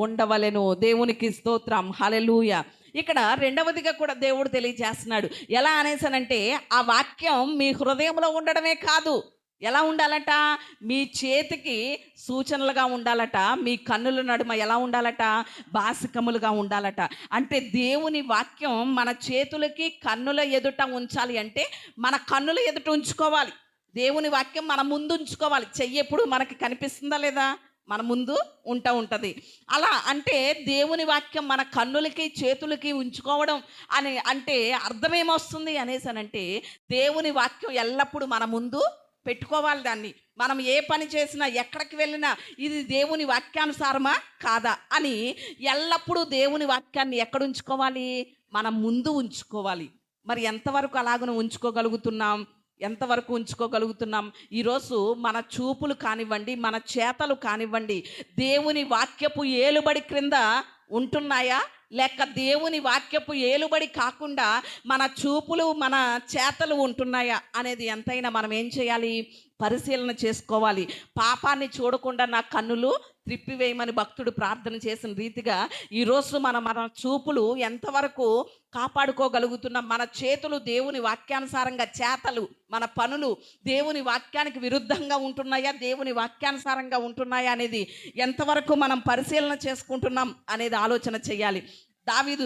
ఉండవలెను. దేవునికి స్తోత్రం, హల్లెలూయా. ఇక్కడ రెండవదిగా కూడా దేవుడు తెలియజేస్తున్నాడు. ఎలా అనేసానంటే, ఆ వాక్యం మీ హృదయంలో ఉండడమే కాదు, ఎలా ఉండాలట? మీ చేతికి సూచనలుగా ఉండాలట, మీ కన్నుల నడుమ ఎలా ఉండాలట? బాసికములుగా ఉండాలట. అంటే దేవుని వాక్యం మన చేతులకి కన్నుల ఎదుట ఉంచాలి అంటే మన కన్నుల ఎదుట ఉంచుకోవాలి. దేవుని వాక్యం మన ముందు ఉంచుకోవాలి. చెయ్యి ఎప్పుడు మనకి కనిపిస్తుందా లేదా? మన ముందు ఉంటుంది. అలా అంటే దేవుని వాక్యం మన కన్నులకి చేతులకి ఉంచుకోవడం అని అంటే అర్థమేమొస్తుంది అనేసానంటే, దేవుని వాక్యం ఎల్లప్పుడూ మన ముందు పెట్టుకోవాలి. దాన్ని మనం ఏ పని చేసినా, ఎక్కడికి వెళ్ళినా ఇది దేవుని వాక్యానుసారమా కాదా అని ఎల్లప్పుడూ దేవుని వాక్యాన్ని ఎక్కడ ఉంచుకోవాలి? మనం ముందు ఉంచుకోవాలి. మరి ఎంతవరకు అలాగను ఉంచుకోగలుగుతున్నాం? ఎంతవరకు ఉంచుకోగలుగుతున్నాం? ఈరోజు మన చూపులు కానివ్వండి, మన చేతలు కానివ్వండి, దేవుని వాక్యపు ఏలుబడి క్రింద ఉంటున్నాయా? లేక దేవుని వాక్యపు ఏలుబడి కాకుండా మన చూపులు, మన చేతలు ఉంటున్నాయా అనేది ఎంతైనా మనం ఏం చేయాలి? పరిశీలన చేసుకోవాలి. పాపాన్ని చూడకుండా నా కన్నులు త్రిప్పివేయమని భక్తుడు ప్రార్థన చేసిన రీతిగా ఈరోజు మన చూపులు ఎంతవరకు కాపాడుకోగలుగుతున్నాం? మన చేతులు దేవుని వాక్యానుసారంగా, చేతలు, మన పనులు దేవుని వాక్యానికి విరుద్ధంగా ఉంటున్నాయా, దేవుని వాక్యానుసారంగా ఉంటున్నాయా అనేది ఎంతవరకు మనం పరిశీలన చేసుకుంటున్నాం అనేది ఆలోచన చేయాలి. దావీదు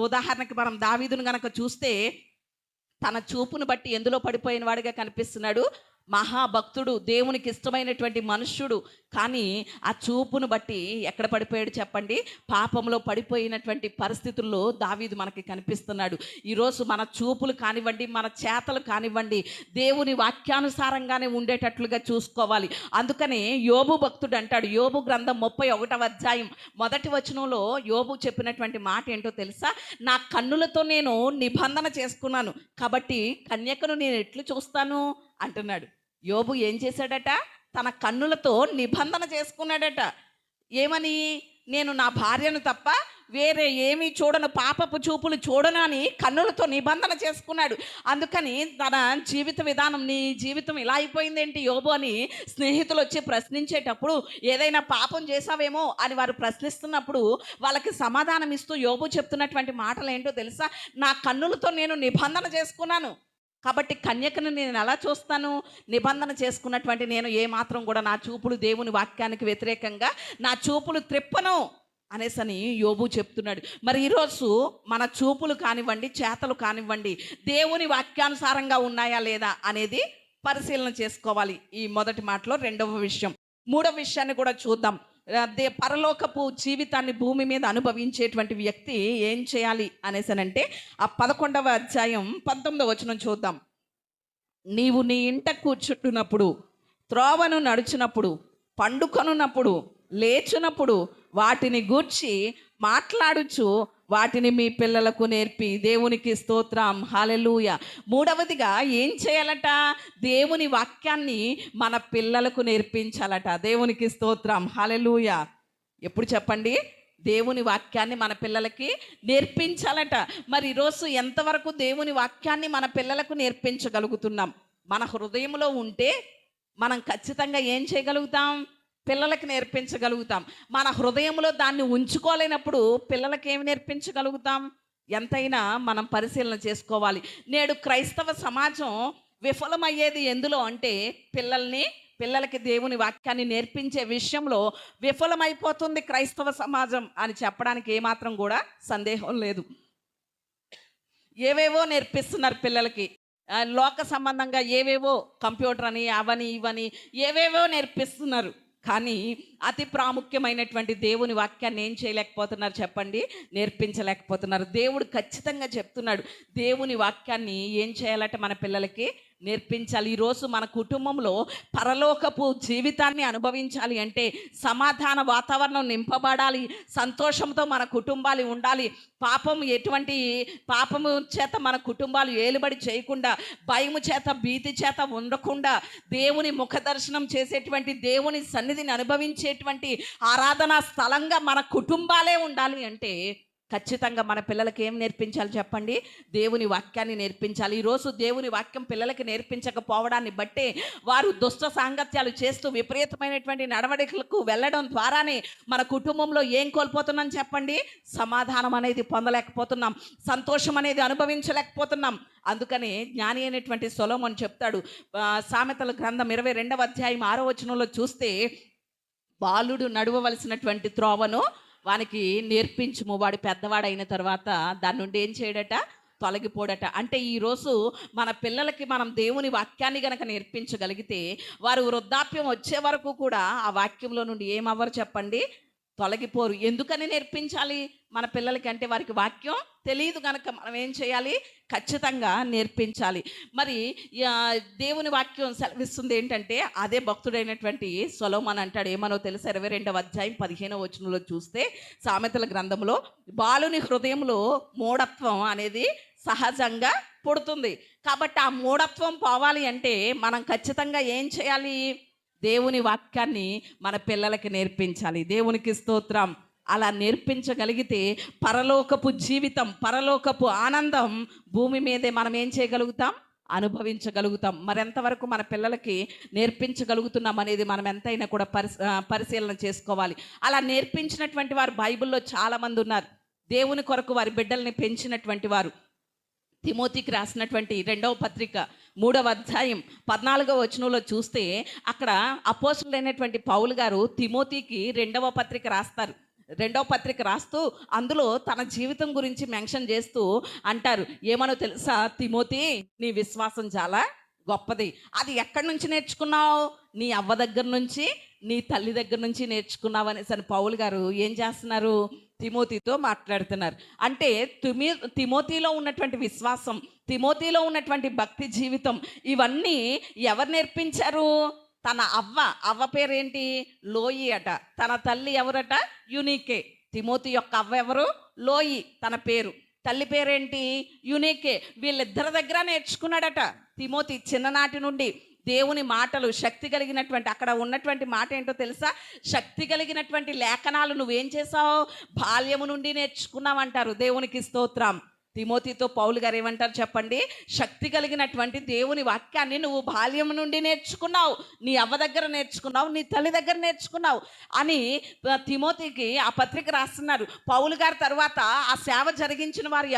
ఉదాహరణకి మనం దావీదును గనక చూస్తే తన చూపును బట్టి ఎందులో పడిపోయిన వాడిగా కనిపిస్తున్నాడు? మహాభక్తుడు, దేవునికి ఇష్టమైనటువంటి మనుష్యుడు. కానీ ఆ చూపును బట్టి ఎక్కడ పడిపోయాడు చెప్పండి? పాపంలో పడిపోయినటువంటి పరిస్థితుల్లో దావీదు మనకి కనిపిస్తున్నాడు. ఈరోజు మన చూపులు కానివ్వండి, మన చేతలు కానివ్వండి, దేవుని వాక్యానుసారంగానే ఉండేటట్లుగా చూసుకోవాలి. అందుకనే యోబు భక్తుడు అంటాడు, యోబు గ్రంథం 31వ అధ్యాయం మొదటి వచనంలో యోబు చెప్పినటువంటి మాట ఏంటో తెలుసా? నా కన్నులతో నేను నిబంధన చేసుకున్నాను, కాబట్టి కన్యకను నేను ఎట్లు చూస్తాను అంటున్నాడు. యోబు ఏం చేశాడట? తన కన్నులతో నిబంధన చేసుకున్నాడట. ఏమని? నేను నా భార్యను తప్ప వేరే ఏమీ చూడను, పాపపు చూపులు చూడను అని కన్నులతో నిబంధన చేసుకున్నాడు. అందుకని తన జీవిత విధానం, నీ జీవితం ఇలా అయిపోయిందేంటి యోబు అని స్నేహితులు వచ్చి ప్రశ్నించేటప్పుడు, ఏదైనా పాపం చేసావేమో అని వారు ప్రశ్నిస్తున్నప్పుడు వాళ్ళకి సమాధానం ఇస్తూ యోబు చెప్తున్నటువంటి మాటలు ఏంటో తెలుసా? నా కన్నులతో నేను నిబంధన చేసుకున్నాను, కాబట్టి కన్యకను నేను ఎలా చూస్తాను? నిబంధన చేసుకున్నటువంటి నేను ఏమాత్రం కూడా నా చూపులు దేవుని వాక్యానికి వ్యతిరేకంగా నా చూపులు త్రిప్పను అనేసని యోబు చెప్తున్నాడు. మరి ఈరోజు మన చూపులు కానివ్వండి, చేతలు కానివ్వండి, దేవుని వాక్యానుసారంగా ఉన్నాయా లేదా అనేది పరిశీలన చేసుకోవాలి. ఈ మొదటి మాటలో రెండవ విషయం. మూడవ విషయాన్ని కూడా చూద్దాం. పరలోకపు జీవితాన్ని భూమి మీద అనుభవించేటువంటి వ్యక్తి ఏం చేయాలి అనేసనంటే ఆ 11వ అధ్యాయం 19వ వచనం చూద్దాం. నీవు నీ ఇంట కూర్చుంటున్నప్పుడు, త్రోవను నడుచునప్పుడు, పండుకొనున్నప్పుడు, లేచునప్పుడు వాటిని గూర్చి మాట్లాడుచు వాటిని మీ పిల్లలకు నేర్పి, దేవునికి స్తోత్రం, హల్లెలూయా. మూడవదిగా ఏం చేయాలట? దేవుని వాక్యాన్ని మన పిల్లలకు నేర్పించాలట. దేవునికి స్తోత్రం, హల్లెలూయా. ఎప్పుడు చెప్పండి? దేవుని వాక్యాన్ని మన పిల్లలకి నేర్పించాలట. మరి ఈరోజు ఎంతవరకు దేవుని వాక్యాన్ని మన పిల్లలకు నేర్పించగలుగుతున్నాం? మన హృదయంలో ఉంటే మనం ఖచ్చితంగా ఏం చేయగలుగుతాం? పిల్లలకి నేర్పించగలుగుతాం. మన హృదయంలో దాన్ని ఉంచుకోలేనప్పుడు పిల్లలకి ఏమి నేర్పించగలుగుతాం? ఎంతైనా మనం పరిశీలన చేసుకోవాలి. నేడు క్రైస్తవ సమాజం విఫలమయ్యేది ఎందులో అంటే పిల్లలకి దేవుని వాక్యాన్ని నేర్పించే విషయంలో విఫలమైపోతుంది క్రైస్తవ సమాజం అని చెప్పడానికి ఏమాత్రం కూడా సందేహం లేదు. ఏవేవో నేర్పిస్తున్నారు పిల్లలకి, లోక సంబంధంగా ఏవేవో, కంప్యూటర్ అని, అవని ఇవని ఏవేవో నేర్పిస్తున్నారు. కానీ అతి ప్రాముఖ్యమైనటువంటి దేవుని వాక్యాన్ని ఏం చేయలేకపోతున్నారు చెప్పండి? నేర్పించలేకపోతున్నారు. దేవుడు ఖచ్చితంగా చెప్తున్నాడు, దేవుని వాక్యాన్ని ఏం చేయాలంటే మన పిల్లలకి నేర్పించాలి. ఈరోజు మన కుటుంబంలో పరలోకపు జీవితాన్ని అనుభవించాలి అంటే సమాధాన వాతావరణం నింపబడాలి, సంతోషంతో మన కుటుంబాలు ఉండాలి. ఎటువంటి పాపము చేత మన కుటుంబాలు ఏలుబడి చేయకుండా, భయము చేత, భీతి చేత ఉండకుండా, దేవుని ముఖ దర్శనం చేసేటువంటి, దేవుని సన్నిధిని అనుభవించేటువంటి ఆరాధనా స్థలంగా మన కుటుంబాలే ఉండాలి అంటే ఖచ్చితంగా మన పిల్లలకి ఏం నేర్పించాలి చెప్పండి? దేవుని వాక్యాన్ని నేర్పించాలి. ఈరోజు దేవుని వాక్యం పిల్లలకి నేర్పించకపోవడాన్ని బట్టే వారు దుష్ట సాంగత్యాలు చేస్తూ విపరీతమైనటువంటి నడవడికలకు వెళ్ళడం ద్వారానే మన కుటుంబంలో ఏం కోల్పోతున్నాం చెప్పండి? సమాధానం అనేది పొందలేకపోతున్నాం, సంతోషం అనేది అనుభవించలేకపోతున్నాం. అందుకనే జ్ఞాని అయినటువంటి సొలొమోను చెప్తాడు, సామెతల గ్రంథం 22వ అధ్యాయం 6వ వచనంలో చూస్తే, బాలుడు నడవవలసినటువంటి త్రోవను వానికి నేర్పించుము, వాడు పెద్దవాడైన తర్వాత దాని నుండి ఏం చేయడట? తొలగిపోడట. అంటే ఈరోజు మన పిల్లలకి మనం దేవుని వాక్యాన్ని గనక నేర్పించగలిగితే వారు వృద్ధాప్యం వచ్చే వరకు కూడా ఆ వాక్యంలో నుండి ఏమవ్వరు చెప్పండి? తొలగిపోరు. ఎందుకని నేర్పించాలి మన పిల్లలకి అంటే? వారికి వాక్యం తెలియదు కనుక మనం ఏం చేయాలి? ఖచ్చితంగా నేర్పించాలి. మరి దేవుని వాక్యం సెలవిస్తుంది ఏంటంటే, అదే భక్తుడైనటువంటి సొలొమోను అంటాడు, ఏమనో తెలుసా? 22వ అధ్యాయం 15వ వచనంలో చూస్తే, సామెతల గ్రంథంలో బాలుని హృదయంలో మూఢత్వం అనేది సహజంగా పుడుతుంది. కాబట్టి ఆ మూఢత్వం పోవాలి అంటే మనం ఖచ్చితంగా ఏం చేయాలి? దేవుని వాక్యాన్ని మన పిల్లలకి నేర్పించాలి. దేవునికి స్తోత్రం. అలా నేర్పించగలిగితే పరలోకపు జీవితం, పరలోకపు ఆనందం భూమి మీదే మనం ఏం చేయగలుగుతాం? అనుభవించగలుగుతాం. మరెంతవరకు మన పిల్లలకి నేర్పించగలుగుతున్నాం అనేది మనం ఎంతైనా కూడా పరిశీలన చేసుకోవాలి. అలా నేర్పించినటువంటి వారు బైబిల్‌లో చాలామంది ఉన్నారు. దేవుని కొరకు వారి బిడ్డల్ని పెంచినటువంటి వారు. తిమోతికి రాసినటువంటి 2వ పత్రిక 3వ అధ్యాయం 14వ వచనంలో చూస్తే అక్కడ అపోస్తలుడైనటువంటి పౌలు గారు తిమోతికి 2వ పత్రిక రాస్తారు. 2వ పత్రిక రాస్తూ అందులో తన జీవితం గురించి మెన్షన్ చేస్తూ అంటారు. ఏమనో తెలుసా? తిమోతి, నీ విశ్వాసం చాలా గొప్పది. అది ఎక్కడి నుంచి నేర్చుకున్నావు? నీ అవ్వ దగ్గర నుంచి, నీ తల్లి దగ్గర నుంచి నేర్చుకున్నావు అనేసి పౌలు గారు ఏం చేస్తున్నారు? తిమోతితో మాట్లాడుతున్నారు. అంటే తిమోతిలో ఉన్నటువంటి విశ్వాసం, తిమోతిలో ఉన్నటువంటి భక్తి జీవితం, ఇవన్నీ ఎవరు నేర్పించారు? తన అవ్వ పేరేంటి? లోయి అట. తన తల్లి ఎవరట? యునీకే. తిమోతి యొక్క అవ్వ ఎవరు? లోయి తన పేరు. తల్లి పేరేంటి? యునీకే. వీళ్ళిద్దరి దగ్గర నేర్చుకున్నాడట తిమోతి చిన్ననాటి నుండి. దేవుని మాటలు, శక్తి కలిగినటువంటి, అక్కడ ఉన్నటువంటి మాట ఏంటో తెలుసా? శక్తి కలిగినటువంటి లేఖనాలు నువ్వేం చేసావు? బాల్యము నుండి నేర్చుకున్నావంటారు. దేవునికి స్తోత్రం. తిమోతితో పౌలు గారు ఏమంటారు చెప్పండి? శక్తి కలిగినటువంటి దేవుని వాక్యాన్ని నువ్వు బాల్యం నుండి నేర్చుకున్నావు, నీ అవ్వ దగ్గర నేర్చుకున్నావు, నీ తల్లి దగ్గర నేర్చుకున్నావు అని తిమోతికి ఆ పత్రిక రాస్తున్నారు. పౌలు గారి తర్వాత ఆ సేవ జరిగించిన వారు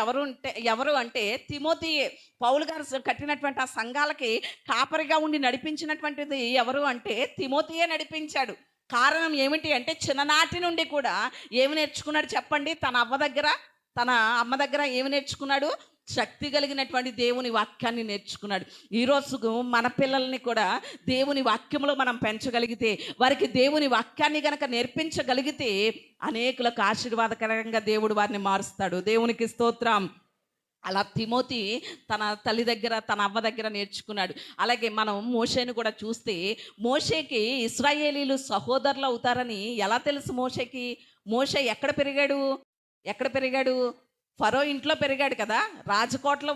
ఎవరు అంటే తిమోతియే. పౌలు గారు కట్టినటువంటి ఆ సంఘాలకి కాపరిగా ఉండి నడిపించినటువంటిది ఎవరు అంటే తిమోతియే నడిపించాడు. కారణం ఏమిటి అంటే చిన్ననాటి నుండి కూడా ఏమి నేర్చుకున్నాడు చెప్పండి? తన అవ్వ దగ్గర, తన అమ్మ దగ్గర ఏమి నేర్చుకున్నాడు? శక్తి కలిగినటువంటి దేవుని వాక్యాన్ని నేర్చుకున్నాడు. ఈరోజు మన పిల్లల్ని కూడా దేవుని వాక్యంలో మనం పెంచగలిగితే, వారికి దేవుని వాక్యాన్ని గనక నేర్పించగలిగితే అనేకులకు ఆశీర్వాదకరంగా దేవుడు వారిని మారుస్తాడు. దేవునికి స్తోత్రం. అలా తిమోతి తన తల్లి దగ్గర, తన అవ్వ దగ్గర నేర్చుకున్నాడు. అలాగే మనం మోషేను కూడా చూస్తే, మోషేకి ఇశ్రాయేలీలు సహోదరులు అవుతారని ఎలా తెలుసు మోషేకి? మోషే ఎక్కడ పెరిగాడు? ఫరో ఇంట్లో పెరిగాడు కదా, రాజకోటలో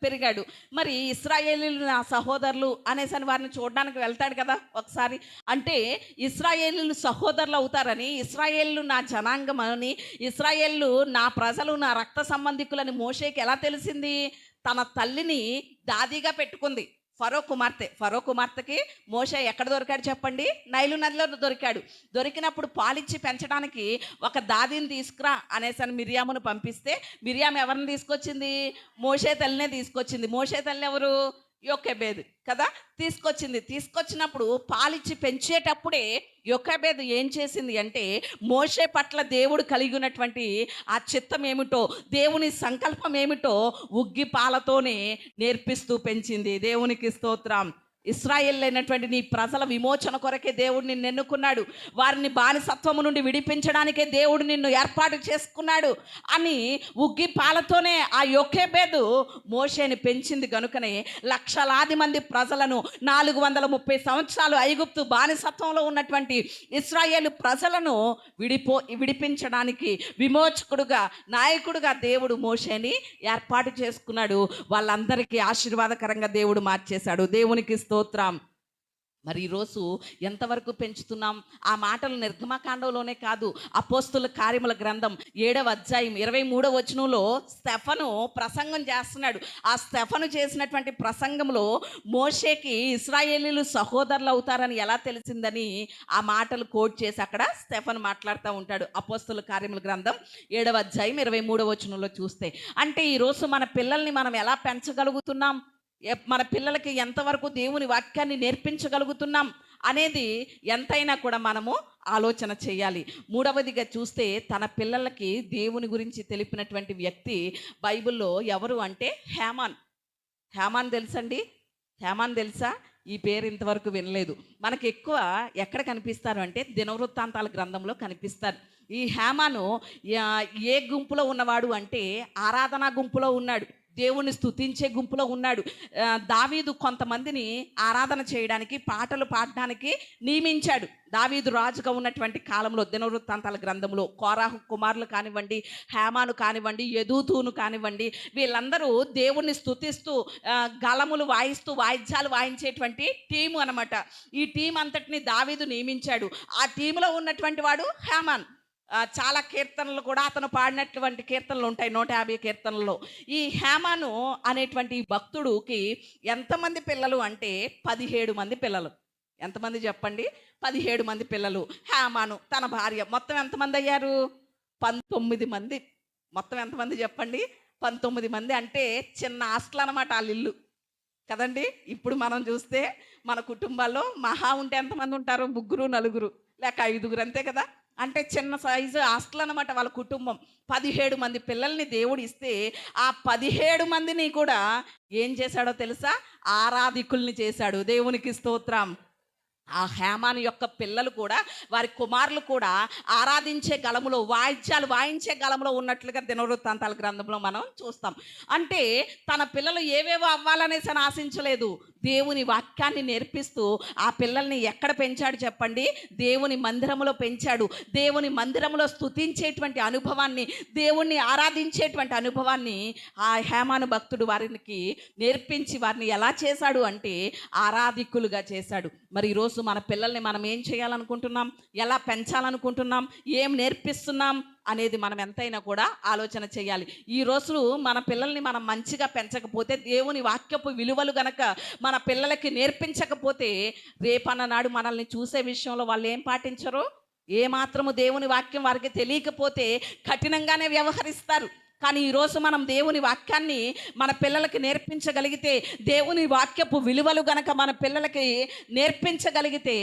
పెరిగాడు. మరి ఇశ్రాయేలీలు నా సహోదరులు అనేసి వారిని చూడడానికి వెళ్తాడు కదా ఒకసారి. అంటే ఇశ్రాయేలీలు సహోదరులు అవుతారని, ఇశ్రాయేలు నా జనాంగం అని, ఇశ్రాయేలు నా ప్రజలు, నా రక్త సంబంధికులని మోషేకి ఎలా తెలిసింది? తన తల్లిని దాదిగా పెట్టుకుంది ఫరో కుమార్తెకి మోషే ఎక్కడ దొరికాడు చెప్పండి? నైలు నదిలో దొరికాడు. దొరికినప్పుడు పాలిచ్చి పెంచడానికి ఒక దాదిని తీసుకురా అనేసి మిరియామును పంపిస్తే, మిరియాము ఎవరిని తీసుకొచ్చింది? మోషే తల్లినే తీసుకొచ్చింది. మోషే తల్లి ఎవరు? యోకెబేదు కదా తీసుకొచ్చినప్పుడు పాలిచ్చి పెంచేటప్పుడే యోకెబేదు ఏం చేసింది అంటే, మోషే పట్ల దేవుడు కలిగి ఉన్నటువంటి ఆ చిత్తం ఏమిటో, దేవుని సంకల్పం ఏమిటో ఉగ్గి పాలతోనే నేర్పిస్తూ పెంచింది. దేవునికి స్తోత్రం. ఇశ్రాయేలు అయినటువంటి నీ ప్రజల విమోచన కొరకే దేవుడు నిన్ను ఎన్నుకున్నాడు, వారిని బానిసత్వము నుండి విడిపించడానికే దేవుడు నిన్ను ఏర్పాటు చేసుకున్నాడు అని ఉగ్గి పాలతోనే ఆ యోకెబేదు మోషేని పెంచింది. కనుకనే లక్షలాది మంది ప్రజలను 430 సంవత్సరాలు ఐగుప్తు బానిసత్వంలో ఉన్నటువంటి ఇశ్రాయేలు ప్రజలను విడిపించడానికి విమోచకుడుగా, నాయకుడుగా దేవుడు మోషేని ఏర్పాటు చేసుకున్నాడు. వాళ్ళందరికీ ఆశీర్వాదకరంగా దేవుడు మార్చేశాడు. దేవునికి స్తోత్రం. మరి ఈరోజు ఎంతవరకు పెంచుతున్నాం? ఆ మాటలు నిర్గమకాండంలోనే కాదు, అపోస్తుల కార్యముల గ్రంథం 7వ అధ్యాయం 23వ వచనంలో స్టెఫను ప్రసంగం చేస్తున్నాడు. ఆ స్టెఫను చేసినటువంటి ప్రసంగంలో మోషేకి ఇశ్రాయేలీలు సహోదరులు అవుతారని ఎలా తెలిసిందని ఆ మాటలు కోట్ చేసి అక్కడ స్టెఫను మాట్లాడుతూ ఉంటాడు. అపోస్తుల కార్యముల గ్రంథం 7వ అధ్యాయం 23వ వచనంలో చూస్తే, అంటే ఈరోజు మన పిల్లల్ని మనం ఎలా పెంచగలుగుతున్నాం, మన పిల్లలకి ఎంతవరకు దేవుని వాక్యాన్ని నేర్పించగలుగుతున్నాం అనేది ఎంతైనా కూడా మనము ఆలోచన చేయాలి. మూడవదిగా చూస్తే, తన పిల్లలకి దేవుని గురించి తెలిపినటువంటి వ్యక్తి బైబిల్లో ఎవరు అంటే హేమాన్ తెలుసండి? హేమాన్ తెలుసా? ఈ పేరు ఇంతవరకు వినలేదు. మనకి ఎక్కువ ఎక్కడ కనిపిస్తారు అంటే దినవృత్తాంతాల గ్రంథంలో కనిపిస్తారు. ఈ హేమాను ఏ గుంపులో ఉన్నవాడు అంటే ఆరాధనా గుంపులో ఉన్నాడు. దేవుణ్ణి స్తుతించే గుంపులో ఉన్నాడు. దావీదు కొంతమందిని ఆరాధన చేయడానికి, పాటలు పాడడానికి నియమించాడు. దావీదు రాజుగా ఉన్నటువంటి కాలంలో దినవృత్తాంతాల గ్రంథంలో కోరాహు కుమారులు కానివ్వండి, హేమాను కానివ్వండి, యెదూతూను కానివ్వండి, వీళ్ళందరూ దేవుణ్ణి స్తుతిస్తూ గళములు వాయిస్తూ వాయిద్యాలు వాయించేటువంటి టీము అనమాట. ఈ టీం అంతటిని దావీదు నియమించాడు. ఆ టీంలో ఉన్నటువంటి వాడు హేమాన్. చాలా కీర్తనలు కూడా అతను పాడినటువంటి కీర్తనలు ఉంటాయి, 150 కీర్తనల్లో. ఈ హేమాను అనేటువంటి భక్తుడికి ఎంతమంది పిల్లలు అంటే 17 మంది పిల్లలు. ఎంతమంది చెప్పండి? 17 మంది పిల్లలు. హేమాను తన భార్య మొత్తం ఎంతమంది అయ్యారు? 19 మంది. మొత్తం ఎంతమంది చెప్పండి? 19 మంది. అంటే చిన్న హాస్టల్ అనమాట వాళ్ళ ఇల్లు కదండి. ఇప్పుడు మనం చూస్తే మన కుటుంబాల్లో మహా ఉంటే ఎంతమంది ఉంటారు? 3 4 లేక 5 అంతే కదా. అంటే చిన్న సైజు హాస్టల్ అనమాట వాళ్ళ కుటుంబం. 17 మంది పిల్లల్ని దేవుడు ఇస్తే ఆ 17 మందిని కూడా ఏం చేశాడో తెలుసా? ఆరాధికుల్ని చేశాడు. దేవునికి స్తోత్రం. ఆ హేమాను యొక్క పిల్లలు కూడా, వారి కుమారులు కూడా ఆరాధించే గళములో, వాయిద్యాలు వాయించే గళములో ఉన్నట్లుగా దినవృత్తాంతాల గ్రంథంలో మనం చూస్తాం. అంటే తన పిల్లలు ఏవేవో అవ్వాలనేసి అని ఆశించలేదు. దేవుని వాక్యాన్ని నేర్పిస్తూ ఆ పిల్లల్ని ఎక్కడ పెంచాడు చెప్పండి? దేవుని మందిరములో పెంచాడు. దేవుని మందిరములో స్తుతించేటువంటి అనుభవాన్ని, దేవుణ్ణి ఆరాధించేటువంటి అనుభవాన్ని ఆ హేమాను భక్తుడు వారికి నేర్పించి వారిని ఎలా చేశాడు అంటే ఆరాధికులుగా చేశాడు. మరి ఈరోజు మన పిల్లల్ని మనం ఏం చేయాలనుకుంటున్నాం? ఎలా పెంచాలనుకుంటున్నాం? ఏం నేర్పిస్తున్నాం అనేది మనం ఎంతైనా కూడా ఆలోచన చేయాలి. ఈ రోజు మన పిల్లల్ని మనం మంచిగా పెంచకపోతే, దేవుని వాక్యపు విలువలు గనక మన పిల్లలకి నేర్పించకపోతే, రేపన్ననాడు మనల్ని చూసే విషయంలో వాళ్ళు ఏం పాటించరు? ఏమాత్రము దేవుని వాక్యం వారికి తెలియకపోతే కఠినంగానే వ్యవహరిస్తారు. కానీ ఈరోజు మనం దేవుని వాక్యాన్ని మన పిల్లలకి నేర్పించగలిగితే, దేవుని వాక్యపు విలువలు గనక మన పిల్లలకి నేర్పించగలిగితే,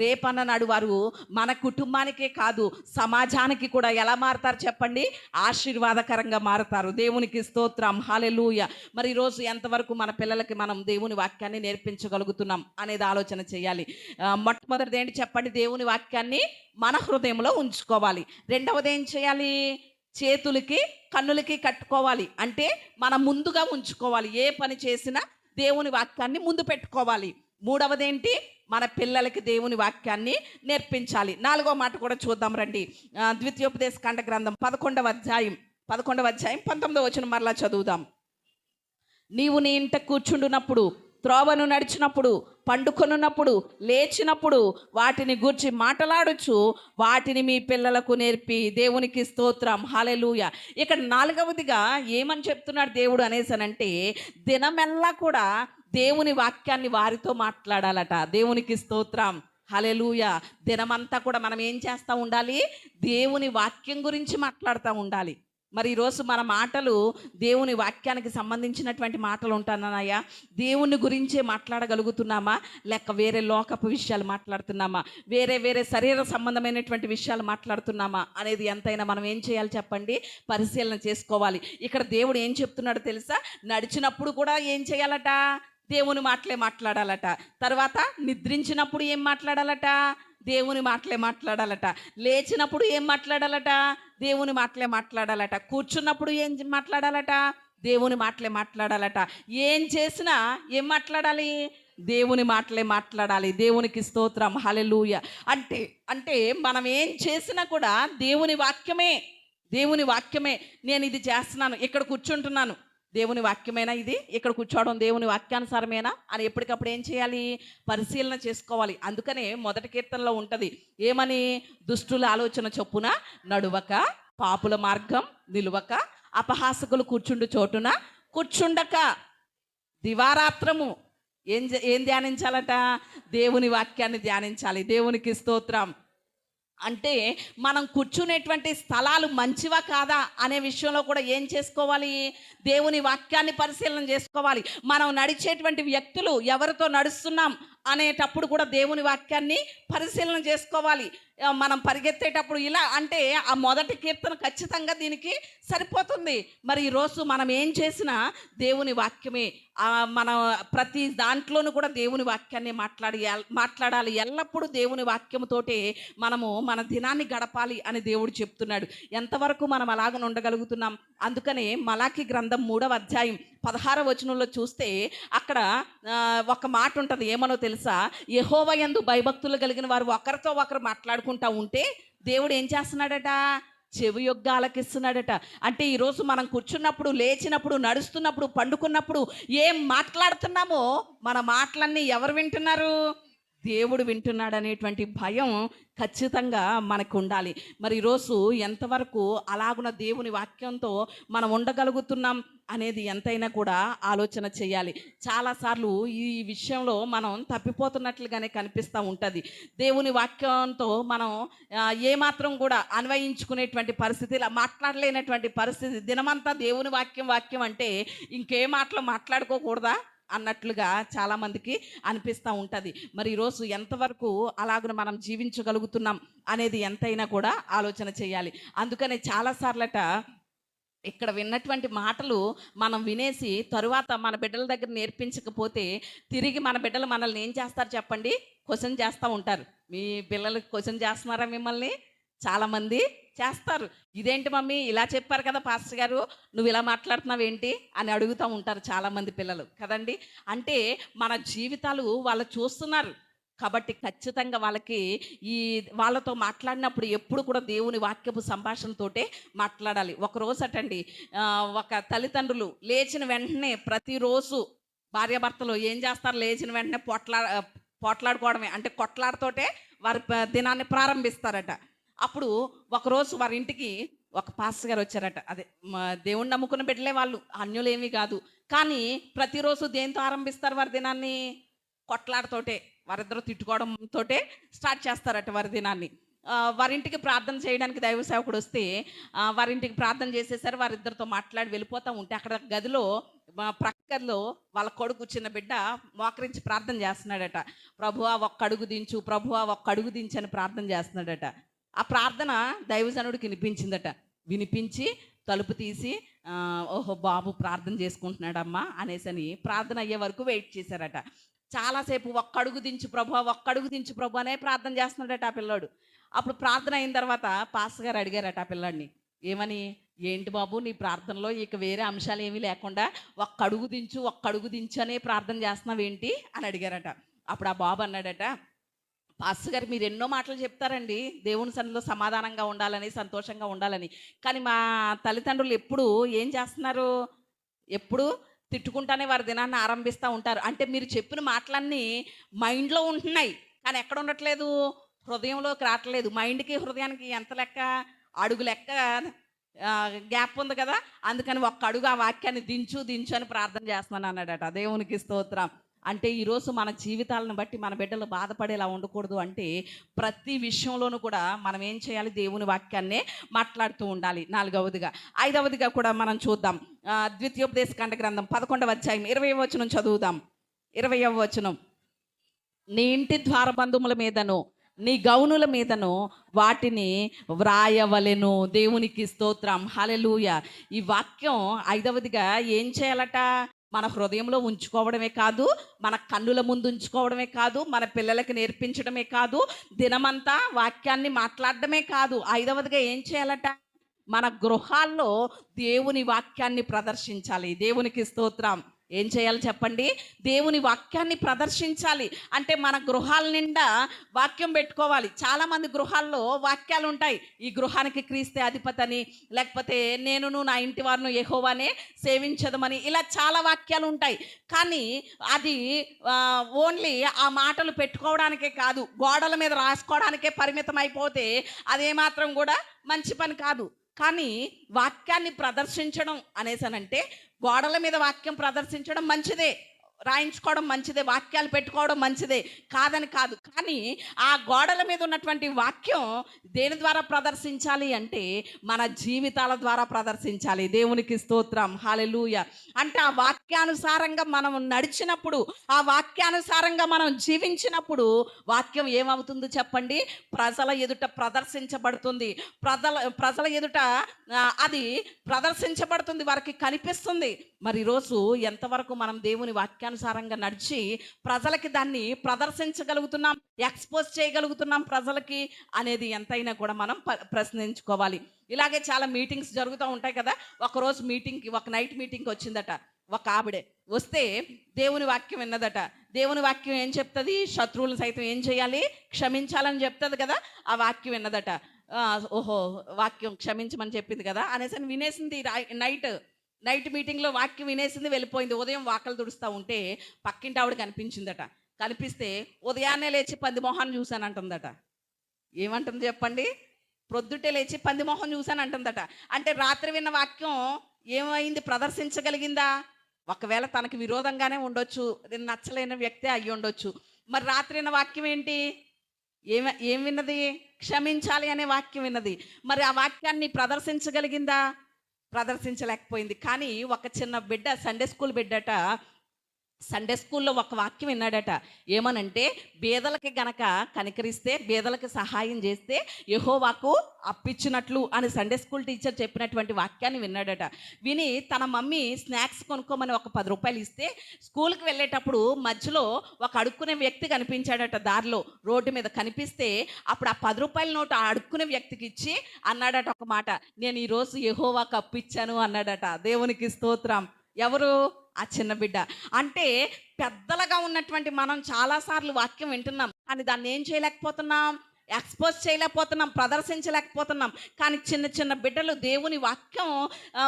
రేపన్ననాడు వారు మన కుటుంబానికే కాదు సమాజానికి కూడా ఎలా మారుతారు చెప్పండి? ఆశీర్వాదకరంగా మారుతారు. దేవునికి స్తోత్రం. హల్లెలూయా. మరి ఈరోజు ఎంతవరకు మన పిల్లలకి మనం దేవుని వాక్యాన్ని నేర్పించగలుగుతున్నాం అనేది ఆలోచన చేయాలి. మొట్టమొదటిది ఏంటి చెప్పండి? దేవుని వాక్యాన్ని మన హృదయంలో ఉంచుకోవాలి. రెండవది ఏం చేయాలి? చేతులకి కన్నులకి కట్టుకోవాలి. అంటే మనం ముందుగా ఉంచుకోవాలి. ఏ పని చేసినా దేవుని వాక్యాన్ని ముందు పెట్టుకోవాలి. మూడవదేంటి? మన పిల్లలకి దేవుని వాక్యాన్ని నేర్పించాలి. 4వ మాట కూడా చూద్దాం రండి. ద్వితీయోపదేశ కాండ గ్రంథం 11వ అధ్యాయం 19వ వచనం మరలా చదువుదాం. నీవు నీ ఇంట కూర్చుండునప్పుడు, త్రోవను నడిచినప్పుడు, పండుకొనున్నప్పుడు, లేచినప్పుడు వాటిని గూర్చి మాట్లాడుచు వాటిని మీ పిల్లలకు నేర్పి. దేవునికి స్తోత్రం. హల్లెలూయా. ఇక్కడ 4వదిగా ఏమని చెప్తున్నాడు దేవుడు అనేసనంటే, దినమెల్లా కూడా దేవుని వాక్యాన్ని వారితో మాట్లాడాలట. దేవునికి స్తోత్రం. హల్లెలూయా. దినమంతా కూడా మనం ఏం చేస్తూ ఉండాలి? దేవుని వాక్యం గురించి మాట్లాడుతూ ఉండాలి. మరి ఈరోజు మన మాటలు దేవుని వాక్యానికి సంబంధించినటువంటి మాటలు ఉంటానయ్యా? దేవుని గురించే మాట్లాడగలుగుతున్నామా? లేక వేరే లోకపు విషయాలు మాట్లాడుతున్నామా? వేరే శరీర సంబంధమైనటువంటి విషయాలు మాట్లాడుతున్నామా అనేది ఎంతైనా మనం ఏం చేయాలి చెప్పండి? పరిశీలన చేసుకోవాలి. ఇక్కడ దేవుడు ఏం చెప్తున్నాడో తెలుసా? నడిచినప్పుడు కూడా ఏం చేయాలట? దేవుని మాటలే మాట్లాడాలట. తర్వాత నిద్రించినప్పుడు ఏం మాట్లాడాలట? దేవుని మాటలే మాట్లాడాలట. లేచినప్పుడు ఏం మాట్లాడాలట? దేవుని మాటలే మాట్లాడాలట. కూర్చున్నప్పుడు ఏం మాట్లాడాలట? దేవుని మాటలే మాట్లాడాలట. ఏం చేసినా ఏం మాట్లాడాలి? దేవుని మాటలే మాట్లాడాలి. దేవునికి స్తోత్రం. హల్లెలూయా. అంటే మనం ఏం చేసినా కూడా దేవుని వాక్యమే. దేవుని వాక్యమే. నేను ఇది చేస్తున్నాను, ఇక్కడ కూర్చుంటున్నాను, దేవుని వాక్యమేనా ఇది? ఇక్కడ కూర్చోవడం దేవుని వాక్యానుసారమేనా అని ఎప్పటికప్పుడు ఏం చేయాలి? పరిశీలన చేసుకోవాలి. అందుకనే మొదటి కీర్తనలో ఉంటుంది ఏమని? దుష్టుల ఆలోచన చొప్పున నడువక, పాపుల మార్గం నిలువక, అపహాసకులు కూర్చుండు చోటున కూర్చుండక, దివారాత్రము ఏం ధ్యానించాలట? దేవుని వాక్యాన్ని ధ్యానించాలి. దేవునికి స్తోత్రం. అంటే మనం కూర్చునేటువంటి స్థలాలు మంచివా కాదా అనే విషయంలో కూడా ఏం చేసుకోవాలి? దేవుని వాక్యాన్ని పరిశీలన చేసుకోవాలి. మనం నడిచేటువంటి వ్యక్తులు ఎవరితో నడుస్తున్నాం అనేటప్పుడు కూడా దేవుని వాక్యాన్ని పరిశీలన చేసుకోవాలి. మనం పరిగెత్తేటప్పుడు ఇలా అంటే ఆ మొదటి కీర్తన ఖచ్చితంగా దీనికి సరిపోతుంది. మరి ఈరోజు మనం ఏం చేసినా దేవుని వాక్యమే. మన ప్రతి దాంట్లోనూ కూడా దేవుని వాక్యాన్ని మాట్లాడాలి. ఎల్లప్పుడూ దేవుని వాక్యముతోటే మనము మన దినాన్ని గడపాలి అని దేవుడు చెప్తున్నాడు. ఎంతవరకు మనం అలాగ ఉండగలుగుతున్నాం? అందుకనే మలాకి గ్రంథం 3వ అధ్యాయం 16వ వచనంలో చూస్తే అక్కడ ఒక మాట ఉంటుంది, ఏమనో తెలుసా? యెహోవా యందు భయభక్తులు కలిగిన వారు ఒకరితో ఒకరు మాట్లాడుకుంటా ఉంటే దేవుడు ఏం చేస్తున్నాడట? చెవి యొగ్గా ఆలకిస్తున్నాడట. అంటే ఈరోజు మనం కూర్చున్నప్పుడు, లేచినప్పుడు, నడుస్తున్నప్పుడు, పండుకున్నప్పుడు ఏం మాట్లాడుతున్నామో మన మాటలన్నీ ఎవరు వింటున్నారు? దేవుడు వింటున్నాడు అనేటువంటి భయం ఖచ్చితంగా మనకు ఉండాలి. మరి ఈరోజు ఎంతవరకు అలాగున దేవుని వాక్యంతో మనం ఉండగలుగుతున్నాం అనేది ఎంతైనా కూడా ఆలోచన చేయాలి. చాలాసార్లు ఈ విషయంలో మనం తప్పిపోతున్నట్లుగానే కనిపిస్తూ ఉంటుంది. దేవుని వాక్యంతో మనం ఏమాత్రం కూడా అన్వయించుకునేటువంటి పరిస్థితి, ఇలా మాట్లాడలేనటువంటి పరిస్థితి. దినమంతా దేవుని వాక్యం వాక్యం అంటే ఇంకే మాటలు మాట్లాడుకోకూడదా అన్నట్లుగా చాలామందికి అనిపిస్తూ ఉంటుంది. మరి ఈరోజు ఎంతవరకు అలాగ మనం జీవించగలుగుతున్నాం అనేది ఎంతైనా కూడా ఆలోచన చేయాలి. అందుకనే చాలాసార్లట ఇక్కడ విన్నటువంటి మాటలు మనం వినేసి తరువాత మన బిడ్డల దగ్గర నేర్పించకపోతే తిరిగి మన బిడ్డలు మనల్ని ఏం చేస్తారు చెప్పండి? క్వశ్చన్ చేస్తూ ఉంటారు. మీ పిల్లలు క్వశ్చన్ చేస్తున్నారా మిమ్మల్ని? చాలామంది చేస్తారు. ఇదేంటి మమ్మీ ఇలా చెప్పారు కదా పాస్టర్ గారు, నువ్వు ఇలా మాట్లాడుతున్నావు ఏంటి అని అడుగుతూ ఉంటారు చాలామంది పిల్లలు కదండి. అంటే మన జీవితాలు వాళ్ళు చూస్తున్నారు కాబట్టి ఖచ్చితంగా వాళ్ళకి వాళ్ళతో మాట్లాడినప్పుడు ఎప్పుడు కూడా దేవుని వాక్యపు సంభాషణతోటే మాట్లాడాలి. ఒకరోజు అటండి ఒక తల్లిదండ్రులు లేచిన వెంటనే ప్రతిరోజు భార్యాభర్తలు ఏం చేస్తారు? లేచిన వెంటనే పోట్లాడుకోవడమే, అంటే కొట్లాడతోటే వారి దినాన్ని ప్రారంభిస్తారట. అప్పుడు ఒకరోజు వారి ఇంటికి ఒక పాస్టర్ గారు వచ్చారట. అదే దేవుణ్ణి నమ్ముకున్న బిడ్డలే వాళ్ళు, అన్యులేమీ కాదు. కానీ ప్రతిరోజు దేంతో ఆరంభిస్తారు వారి దినాన్ని? కొట్లాడతోటే, వారిద్దరూ తిట్టుకోవడంతో స్టార్ట్ చేస్తారట వారి దినాన్ని. వారింటికి ప్రార్థన చేయడానికి దైవ సేవకుడు వస్తే వారింటికి ప్రార్థన చేసేసరి వారిద్దరితో మాట్లాడి వెళ్ళిపోతూ ఉంటే అక్కడ గదిలో ప్రక్కలో వాళ్ళ కొడుకు చిన్న బిడ్డ మోకరించి ప్రార్థన చేస్తున్నాడట. ప్రభువా ఒక్క అడుగు దించు, ప్రభువా ఒక్క అడుగు దించు అని ప్రార్థన చేస్తున్నాడట. ఆ ప్రార్థన దైవజనుడికి వినిపించిందట. వినిపించి తలుపు తీసి ఓహో బాబు ప్రార్థన చేసుకుంటున్నాడమ్మా అనేసని ప్రార్థన అయ్యే వరకు వెయిట్ చేశారట. చాలాసేపు ఒక్క అడుగు దించు ప్రభువా, ఒక్క అడుగు దించు ప్రభు అనే ప్రార్థన చేస్తున్నాడట ఆ పిల్లాడు. అప్పుడు ప్రార్థన అయిన తర్వాత పాస్టర్ గారు అడిగారట ఆ పిల్లాడిని, ఏమని? ఏంటి బాబు నీ ప్రార్థనలో ఇక వేరే అంశాలు ఏమీ లేకుండా ఒక్క అడుగు దించు, ఒక్క అడుగు దించు అనే ప్రార్థన చేస్తున్నావు ఏంటి అని అడిగారట. అప్పుడు ఆ బాబు అన్నాడట, పాస్టర్ గారు మీరు ఎన్నో మాటలు చెప్తారండి దేవుని సన్నిధిలో సమాధానంగా ఉండాలని, సంతోషంగా ఉండాలని, కానీ మా తల్లిదండ్రులు ఎప్పుడు ఏం చేస్తున్నారు? ఎప్పుడు తిట్టుకుంటానే వారి దినాన్ని ఆరంభిస్తూ ఉంటారు. అంటే మీరు చెప్పిన మాటలన్నీ మైండ్లో ఉంటున్నాయి కానీ ఎక్కడ ఉండట్లేదు? హృదయంలోకి రావట్లేదు. మైండ్కి హృదయానికి ఎంత లెక్క? అడుగు లెక్క గ్యాప్ ఉంది కదా. అందుకని ఒక్క అడుగు ఆ వాక్యాన్ని దించు దించు అని ప్రార్థన చేస్తున్నాను అన్నాడట. దేవునికి స్తోత్రం. అంటే ఈరోజు మన జీవితాలను బట్టి మన బిడ్డలు బాధపడేలా ఉండకూడదు అంటే ప్రతి విషయంలోనూ కూడా మనం ఏం చేయాలి? దేవుని వాక్యాన్నే మాట్లాడుతూ ఉండాలి. 4వదిగా 5వదిగా కూడా మనం చూద్దాం. ద్వితీయోపదేశకాండ గ్రంథం 11వ అధ్యాయం 20వ వచనం చదువుదాం. 20వ వచనం, నీ ఇంటి ద్వారబంధముల మీదను నీ గౌనుల మీదను వాటిని వ్రాయవలెను. దేవునికి స్తోత్రం, హల్లెలూయా. ఈ వాక్యం 5వదిగా ఏం చేయాలట? మన హృదయంలో ఉంచుకోవడమే కాదు, మన కన్నుల ముందు ఉంచుకోవడమే కాదు, మన పిల్లలకి నేర్పించడమే కాదు, దినమంతా వాక్యాన్ని మాట్లాడడమే కాదు. 5వదిగా ఏం చేయాలట? మన గృహాల్లో దేవుని వాక్యాన్ని ప్రదర్శించాలి. దేవునికి స్తోత్రం. ఏం చేయాలి చెప్పండి? దేవుని వాక్యాన్ని ప్రదర్శించాలి. అంటే మన గృహాల నిండా వాక్యం పెట్టుకోవాలి. చాలామంది గృహాల్లో వాక్యాలు ఉంటాయి. ఈ గృహానికి క్రీస్తే అధిపతి అని, లేకపోతే నేనును నా ఇంటి వారిని యెహోవానే సేవించదమని, ఇలా చాలా వాక్యాలు ఉంటాయి. కానీ అది ఓన్లీ ఆ మాటలు పెట్టుకోవడానికే కాదు, గోడల మీద రాసుకోవడానికే పరిమితం అయిపోతే అదేమాత్రం కూడా మంచి పని కాదు. కానీ వాక్యాన్ని ప్రదర్శించడం అనేసనంటే గోడల మీద వాక్యం ప్రదర్శించడం మంచిదే, రాయించుకోవడం మంచిదే, వాక్యాలు పెట్టుకోవడం మంచిదే, కాదని కాదు. కానీ ఆ గోడల మీద ఉన్నటువంటి వాక్యం దేని ద్వారా ప్రదర్శించాలి అంటే మన జీవితాల ద్వారా ప్రదర్శించాలి. దేవునికి స్తోత్రం, హల్లెలూయా. అంటే ఆ వాక్యానుసారంగా మనం నడిచినప్పుడు, ఆ వాక్యానుసారంగా మనం జీవించినప్పుడు వాక్యం ఏమవుతుందో చెప్పండి? ప్రజల ఎదుట ప్రదర్శించబడుతుంది. ప్రజల ఎదుట అది ప్రదర్శించబడుతుంది, వారికి కనిపిస్తుంది. మరి ఈరోజు ఎంతవరకు మనం దేవుని వాక్యానుసారంగా నడిచి ప్రజలకి దాన్ని ప్రదర్శించగలుగుతున్నాం, ఎక్స్పోజ్ చేయగలుగుతున్నాం ప్రజలకి అనేది ఎంతైనా కూడా మనం ప్రశ్నించుకోవాలి. ఇలాగే చాలా మీటింగ్స్ జరుగుతూ ఉంటాయి కదా. ఒకరోజు మీటింగ్కి, ఒక నైట్ మీటింగ్కి వచ్చిందట ఒక ఆవిడే వస్తే దేవుని వాక్యం విన్నదట. దేవుని వాక్యం ఏం చెప్తుంది? శత్రువులను సైతం ఏం చేయాలి? క్షమించాలని చెప్తుంది కదా. ఆ వాక్యం విన్నదట. ఓహో, వాక్యం క్షమించమని చెప్పింది కదా అనేసి వినేసింది. నైట్ మీటింగ్లో వాక్యం వినేసింది, వెళ్ళిపోయింది. ఉదయం వాకలు తుడుస్తూ ఉంటే పక్కింటి ఆవిడ కనిపించిందట. కనిపిస్తే ఉదయాన్నే లేచి పంది మొహాన్ని చూశానంటుందట. ఏమంటుంది చెప్పండి? ప్రొద్దుటే లేచి పంది మొహం చూశానంటుందట. అంటే రాత్రి విన్న వాక్యం ఏమైంది? ప్రదర్శించగలిగిందా? ఒకవేళ తనకి విరోధంగానే ఉండొచ్చు, నచ్చలేని వ్యక్తే అయ్యి ఉండొచ్చు. మరి రాత్రి విన్న వాక్యం ఏంటి? ఏం విన్నది? క్షమించాలి అనే వాక్యం విన్నది. మరి ఆ వాక్యాన్ని ప్రదర్శించగలిగిందా? ప్రదర్శించలేకపోయింది. కానీ ఒక చిన్న బిడ్డ, సండే స్కూల్ బిడ్డట, సండే స్కూల్లో ఒక వాక్యం విన్నాడట. ఏమనంటే, బీదలకి గనక కనికరిస్తే, బీదలకి సహాయం చేస్తే యెహోవాకు అప్పిచ్చినట్లు అని సండే స్కూల్ టీచర్ చెప్పినటువంటి వాక్యాన్ని విన్నాడట. విని తన మమ్మీ స్నాక్స్ కొనుక్కోమని ఒక 10 రూపాయలు ఇస్తే, స్కూల్కి వెళ్ళేటప్పుడు మధ్యలో ఒక అడుక్కునే వ్యక్తి కనిపించాడట. దారిలో రోడ్డు మీద కనిపిస్తే అప్పుడు ఆ 10 రూపాయల నోటు ఆ అడుక్కునే వ్యక్తికి ఇచ్చి అన్నాడట ఒక మాట, నేను ఈరోజు యెహోవాకు అప్పిచ్చాను అన్నాడట. దేవునికి స్తోత్రం. ఎవరు? ఆ చిన్న బిడ్డ. అంటే పెద్దలుగా ఉన్నటువంటి మనం చాలాసార్లు వాక్యం వింటున్నాం, కానీ దాన్ని ఏం చేయలేకపోతున్నాం? ఎక్స్పోజ్ చేయలేకపోతున్నాం, ప్రదర్శించలేకపోతున్నాం. కానీ చిన్న చిన్న బిడ్డలు దేవుని వాక్యం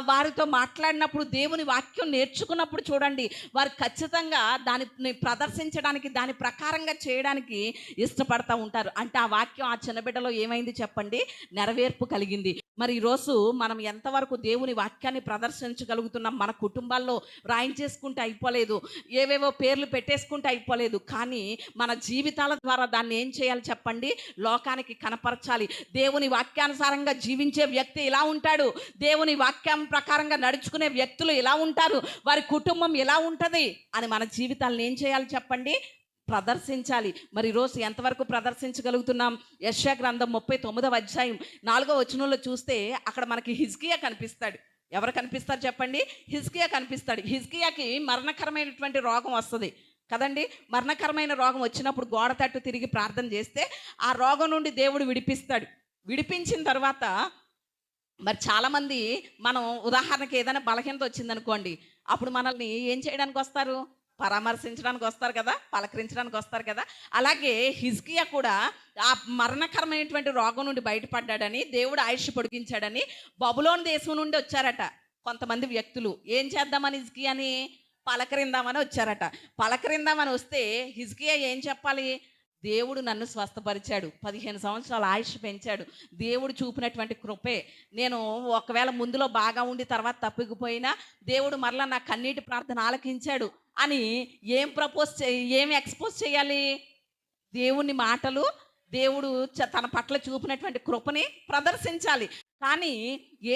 వారితో మాట్లాడినప్పుడు, దేవుని వాక్యం నేర్చుకున్నప్పుడు చూడండి, వారు ఖచ్చితంగా దాన్ని ప్రదర్శించడానికి, దాని ప్రకారంగా చేయడానికి ఇష్టపడతా ఉంటారు. అంటే ఆ వాక్యం ఆ చిన్న బిడ్డలో ఏమైంది చెప్పండి? నెరవేర్పు కలిగింది. మరి ఈరోజు మనం ఎంతవరకు దేవుని వాక్యాన్ని ప్రదర్శించగలుగుతున్నాం? మన కుటుంబాల్లో రాయించేసుకుంటే అయిపోలేదు, ఏవేవో పేర్లు పెట్టేసుకుంటే అయిపోలేదు, కానీ మన జీవితాల ద్వారా దాన్ని ఏం చేయాలి చెప్పండి? లోకానికి కనపరచాలి. దేవుని వాక్యానుసారంగా జీవించే వ్యక్తి ఇలా ఉంటాడు, దేవుని వాక్యం ప్రకారంగా నడుచుకునే వ్యక్తులు ఇలా ఉంటారు, వారి కుటుంబం ఎలా ఉంటుంది అని మన జీవితాలను ఏం చేయాలి చెప్పండి? ప్రదర్శించాలి. మరి ఈరోజు ఎంతవరకు ప్రదర్శించగలుగుతున్నాం? యెషయా గ్రంథం 39వ అధ్యాయం 4వ వచనంలో చూస్తే అక్కడ మనకి హిజ్కియా కనిపిస్తాడు. ఎవరు కనిపిస్తారు చెప్పండి? హిజ్కియా కనిపిస్తాడు. హిజ్కియాకి మరణకరమైనటువంటి రోగం వస్తుంది కదండి. మరణకరమైన రోగం వచ్చినప్పుడు గోడ తట్టు తిరిగి ప్రార్థన చేస్తే ఆ రోగం నుండి దేవుడు విడిపిస్తాడు. విడిపించిన తర్వాత మరి చాలామంది, మనం ఉదాహరణకి ఏదైనా బలహీనత వచ్చిందనుకోండి, అప్పుడు మనల్ని ఏం చేయడానికి వస్తారు? పరామర్శించడానికి వస్తారు కదా, పలకరించడానికి వస్తారు కదా. అలాగే హిజ్కియా కూడా ఆ మరణకరమైనటువంటి రోగం నుండి బయటపడ్డాడని, దేవుడు ఆయుష్ పొడిగించాడని బబులోను దేశం నుండి వచ్చారట కొంతమంది వ్యక్తులు. ఏం చేద్దామని? హిజ్కియాని పలకరిందామని వచ్చారట. పలకరిందామని వస్తే హిజ్కియా ఏం చెప్పాలి? దేవుడు నన్ను స్వస్థపరిచాడు, 15 సంవత్సరాల ఆయుష్ పెంచాడు, దేవుడు చూపినటువంటి కృపే. నేను ఒకవేళ ముందులో బాగా ఉండి తర్వాత తప్పిపోయినా దేవుడు మరలా నా కన్నీటి ప్రార్థన ఆలకించాడు అని ఏం ఎక్స్పోజ్ చేయాలి? దేవుని మాటలు, దేవుడు తన పట్ల చూపినటువంటి కృపని ప్రదర్శించాలి. కానీ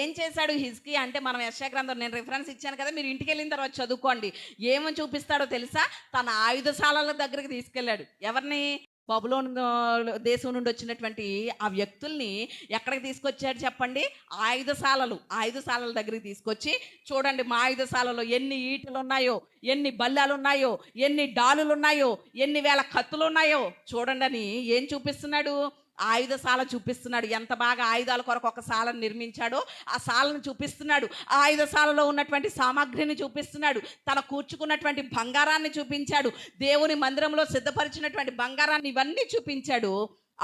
ఏం చేశాడు హిజ్కియా అంటే, మనం యెషయా గ్రంథం నేను రిఫరెన్స్ ఇచ్చాను కదా, మీరు ఇంటికి వెళ్ళిన తర్వాత చదువుకోండి. ఏమని చూపిస్తాడో తెలుసా? తన ఆయుధశాలల దగ్గరికి తీసుకెళ్ళాడు. ఎవరిని? బబులోను దేశం నుండి వచ్చినటువంటి ఆ వ్యక్తుల్ని ఎక్కడికి తీసుకొచ్చాడు చెప్పండి? ఆయుధశాలల దగ్గరికి తీసుకొచ్చి, చూడండి మా ఆయుధశాలలో ఎన్ని ఈటలు ఉన్నాయో, ఎన్ని బల్లాలు ఉన్నాయో, ఎన్ని డాలులు ఉన్నాయో, ఎన్ని వేల కత్తులు ఉన్నాయో చూడండి అని ఏం చూపిస్తున్నాడు? ఆయుధశాల చూపిస్తున్నాడు. ఎంత బాగా ఆయుధాల కొరకు ఒక శాలను నిర్మించాడో ఆ శాలను చూపిస్తున్నాడు. ఆ ఆయుధశాలలో ఉన్నటువంటి సామాగ్రిని చూపిస్తున్నాడు. తన కూర్చుకున్నటువంటి బంగారాన్ని చూపించాడు. దేవుని మందిరంలో సిద్ధపరిచినటువంటి బంగారాన్ని, ఇవన్నీ చూపించాడు.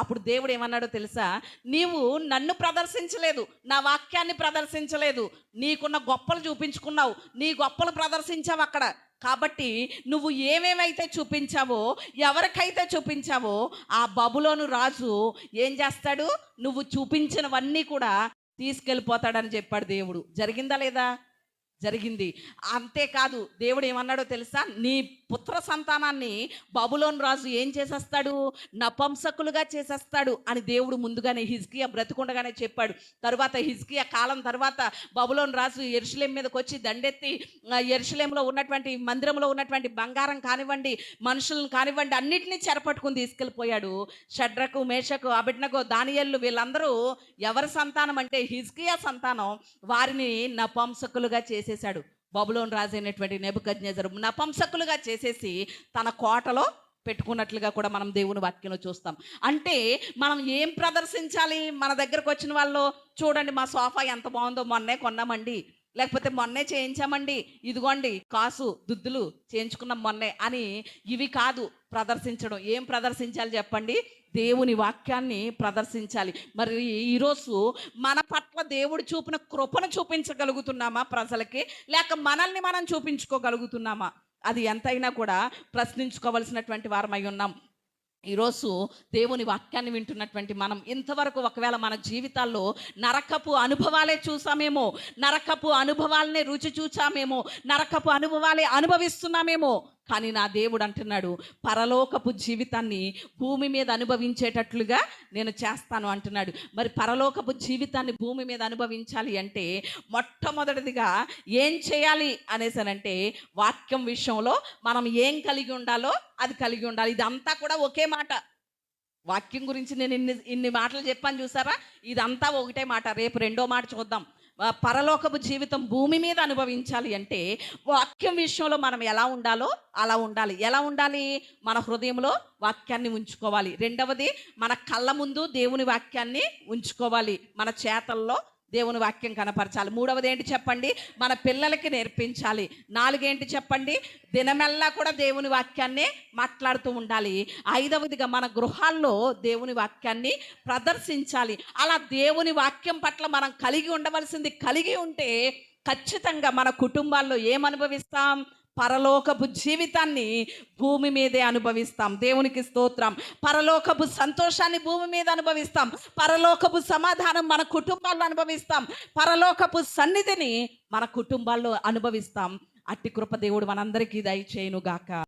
అప్పుడు దేవుడు ఏమన్నాడో తెలుసా? నీవు నన్ను ప్రదర్శించలేదు, నా వాక్యాన్ని ప్రదర్శించలేదు, నీకున్న గొప్పలు చూపించుకున్నావు, నీ గొప్పలు ప్రదర్శించావు అక్కడ. కాబట్టి నువ్వు ఏమేమైతే చూపించావో, ఎవరికైతే చూపించావో, ఆ బబులోను రాజు ఏం చేస్తాడు? నువ్వు చూపించినవన్నీ కూడా తీసుకెళ్ళిపోతాడని చెప్పాడు దేవుడు. జరిగిందా లేదా? జరిగింది. అంతేకాదు, దేవుడు ఏమన్నాడో తెలుసా? నీ పుత్ర సంతానాన్ని బబులోను రాజు ఏం చేసేస్తాడు? నపుంసకులుగా చేసేస్తాడు అని దేవుడు ముందుగానే హిజ్కియా బ్రతికుండగానే చెప్పాడు. తరువాత హిజ్కియా కాలం తర్వాత బబులోను రాజు యెరూషలేము మీదకి వచ్చి దండెత్తి యెరూషలేములో ఉన్నటువంటి మందిరంలో ఉన్నటువంటి బంగారం కానివ్వండి, మనుషులను కానివ్వండి, అన్నిటినీ చెరపట్టుకుని తీసుకెళ్ళిపోయాడు. షడ్రకు, మేషకు, అబేద్నెగో, దానియేలు వీళ్ళందరూ ఎవరి సంతానం అంటే హిజ్కియా సంతానం. వారిని నపుంసకులుగా చేసేశాడు బబులోను రాజు అయినటువంటి నెబుకద్నెజరు. నపుంసకులుగా చేసేసి తన కోటలో పెట్టుకున్నట్లుగా కూడా మనం దేవుని వాక్యంలో చూస్తాం. అంటే మనం ఏం ప్రదర్శించాలి? మన దగ్గరకు వచ్చిన వాళ్ళు చూడండి, మా సోఫా ఎంత బాగుందో, మొన్నే కొన్నామండి, లేకపోతే మొన్నే చేయించామండి, ఇదిగోండి కాసు దుద్దులు చేయించుకున్నాం మొన్నే అని ఇవి కాదు ప్రదర్శించడం. ఏం ప్రదర్శించాలి చెప్పండి? దేవుని వాక్యాన్ని ప్రదర్శించాలి. మరి ఈరోజు మన పట్ల దేవుడు చూపిన కృపను చూపించగలుగుతున్నామా ప్రజలకి, లేక మనల్ని మనం చూపించుకోగలుగుతున్నామా? అది ఎంతైనా కూడా ప్రశ్నించుకోవలసినటువంటి వారమై ఉన్నాం. ఈరోజు దేవుని వాక్యాన్ని వింటున్నటువంటి మనం ఇంతవరకు ఒకవేళ మన జీవితాల్లో నరకపు అనుభవాలే చూసామేమో, నరకపు అనుభవాలనే రుచి చూచామేమో, నరకపు అనుభవాలే అనుభవిస్తున్నామేమో. కానీ నా దేవుడు అంటున్నాడు, పరలోకపు జీవితాన్ని భూమి మీద అనుభవించేటట్లుగా నేను చేస్తాను అంటున్నాడు. మరి పరలోకపు జీవితాన్ని భూమి మీద అనుభవించాలి అంటే మొట్టమొదటిదిగా ఏం చేయాలి అనేసనంటే, వాక్యం విషయంలో మనం ఏం కలిగి ఉండాలో అది కలిగి ఉండాలి. ఇదంతా కూడా ఒకే మాట. వాక్యం గురించి నేను ఇన్ని మాటలు చెప్పాను చూసారా, ఇదంతా ఒకటే మాట. రేపు రెండో మాట చూద్దాం. పరలోకపు జీవితం భూమి మీద అనుభవించాలి అంటే వాక్యం విషయంలో మనం ఎలా ఉండాలో అలా ఉండాలి. ఎలా ఉండాలి? మన హృదయంలో వాక్యాన్ని ఉంచుకోవాలి. రెండవది, మన కళ్ళ ముందు దేవుని వాక్యాన్ని ఉంచుకోవాలి. మన చేతల్లో దేవుని వాక్యం కనపరచాలి. మూడవది ఏంటి చెప్పండి? మన పిల్లలకి నేర్పించాలి. నాలుగేంటి చెప్పండి? దినమెల్లా కూడా దేవుని వాక్యాన్ని మాట్లాడుతూ ఉండాలి. ఐదవదిగా మన గృహాల్లో దేవుని వాక్యాన్ని ప్రదర్శించాలి. అలా దేవుని వాక్యం పట్ల మనం కలిగి ఉండవలసింది కలిగి ఉంటే ఖచ్చితంగా మన కుటుంబాల్లో ఏమనుభవిస్తాం? పరలోకపు జీవితాన్ని భూమి మీదే అనుభవిస్తాం. దేవునికి స్తోత్రం. పరలోకపు సంతోషాన్ని భూమి మీద అనుభవిస్తాం. పరలోకపు సమాధానం మన కుటుంబాల్లో అనుభవిస్తాం. పరలోకపు సన్నిధిని మన కుటుంబాల్లో అనుభవిస్తాం. అట్టి కృప దేవుడు మనందరికీ దయచేయును గాక.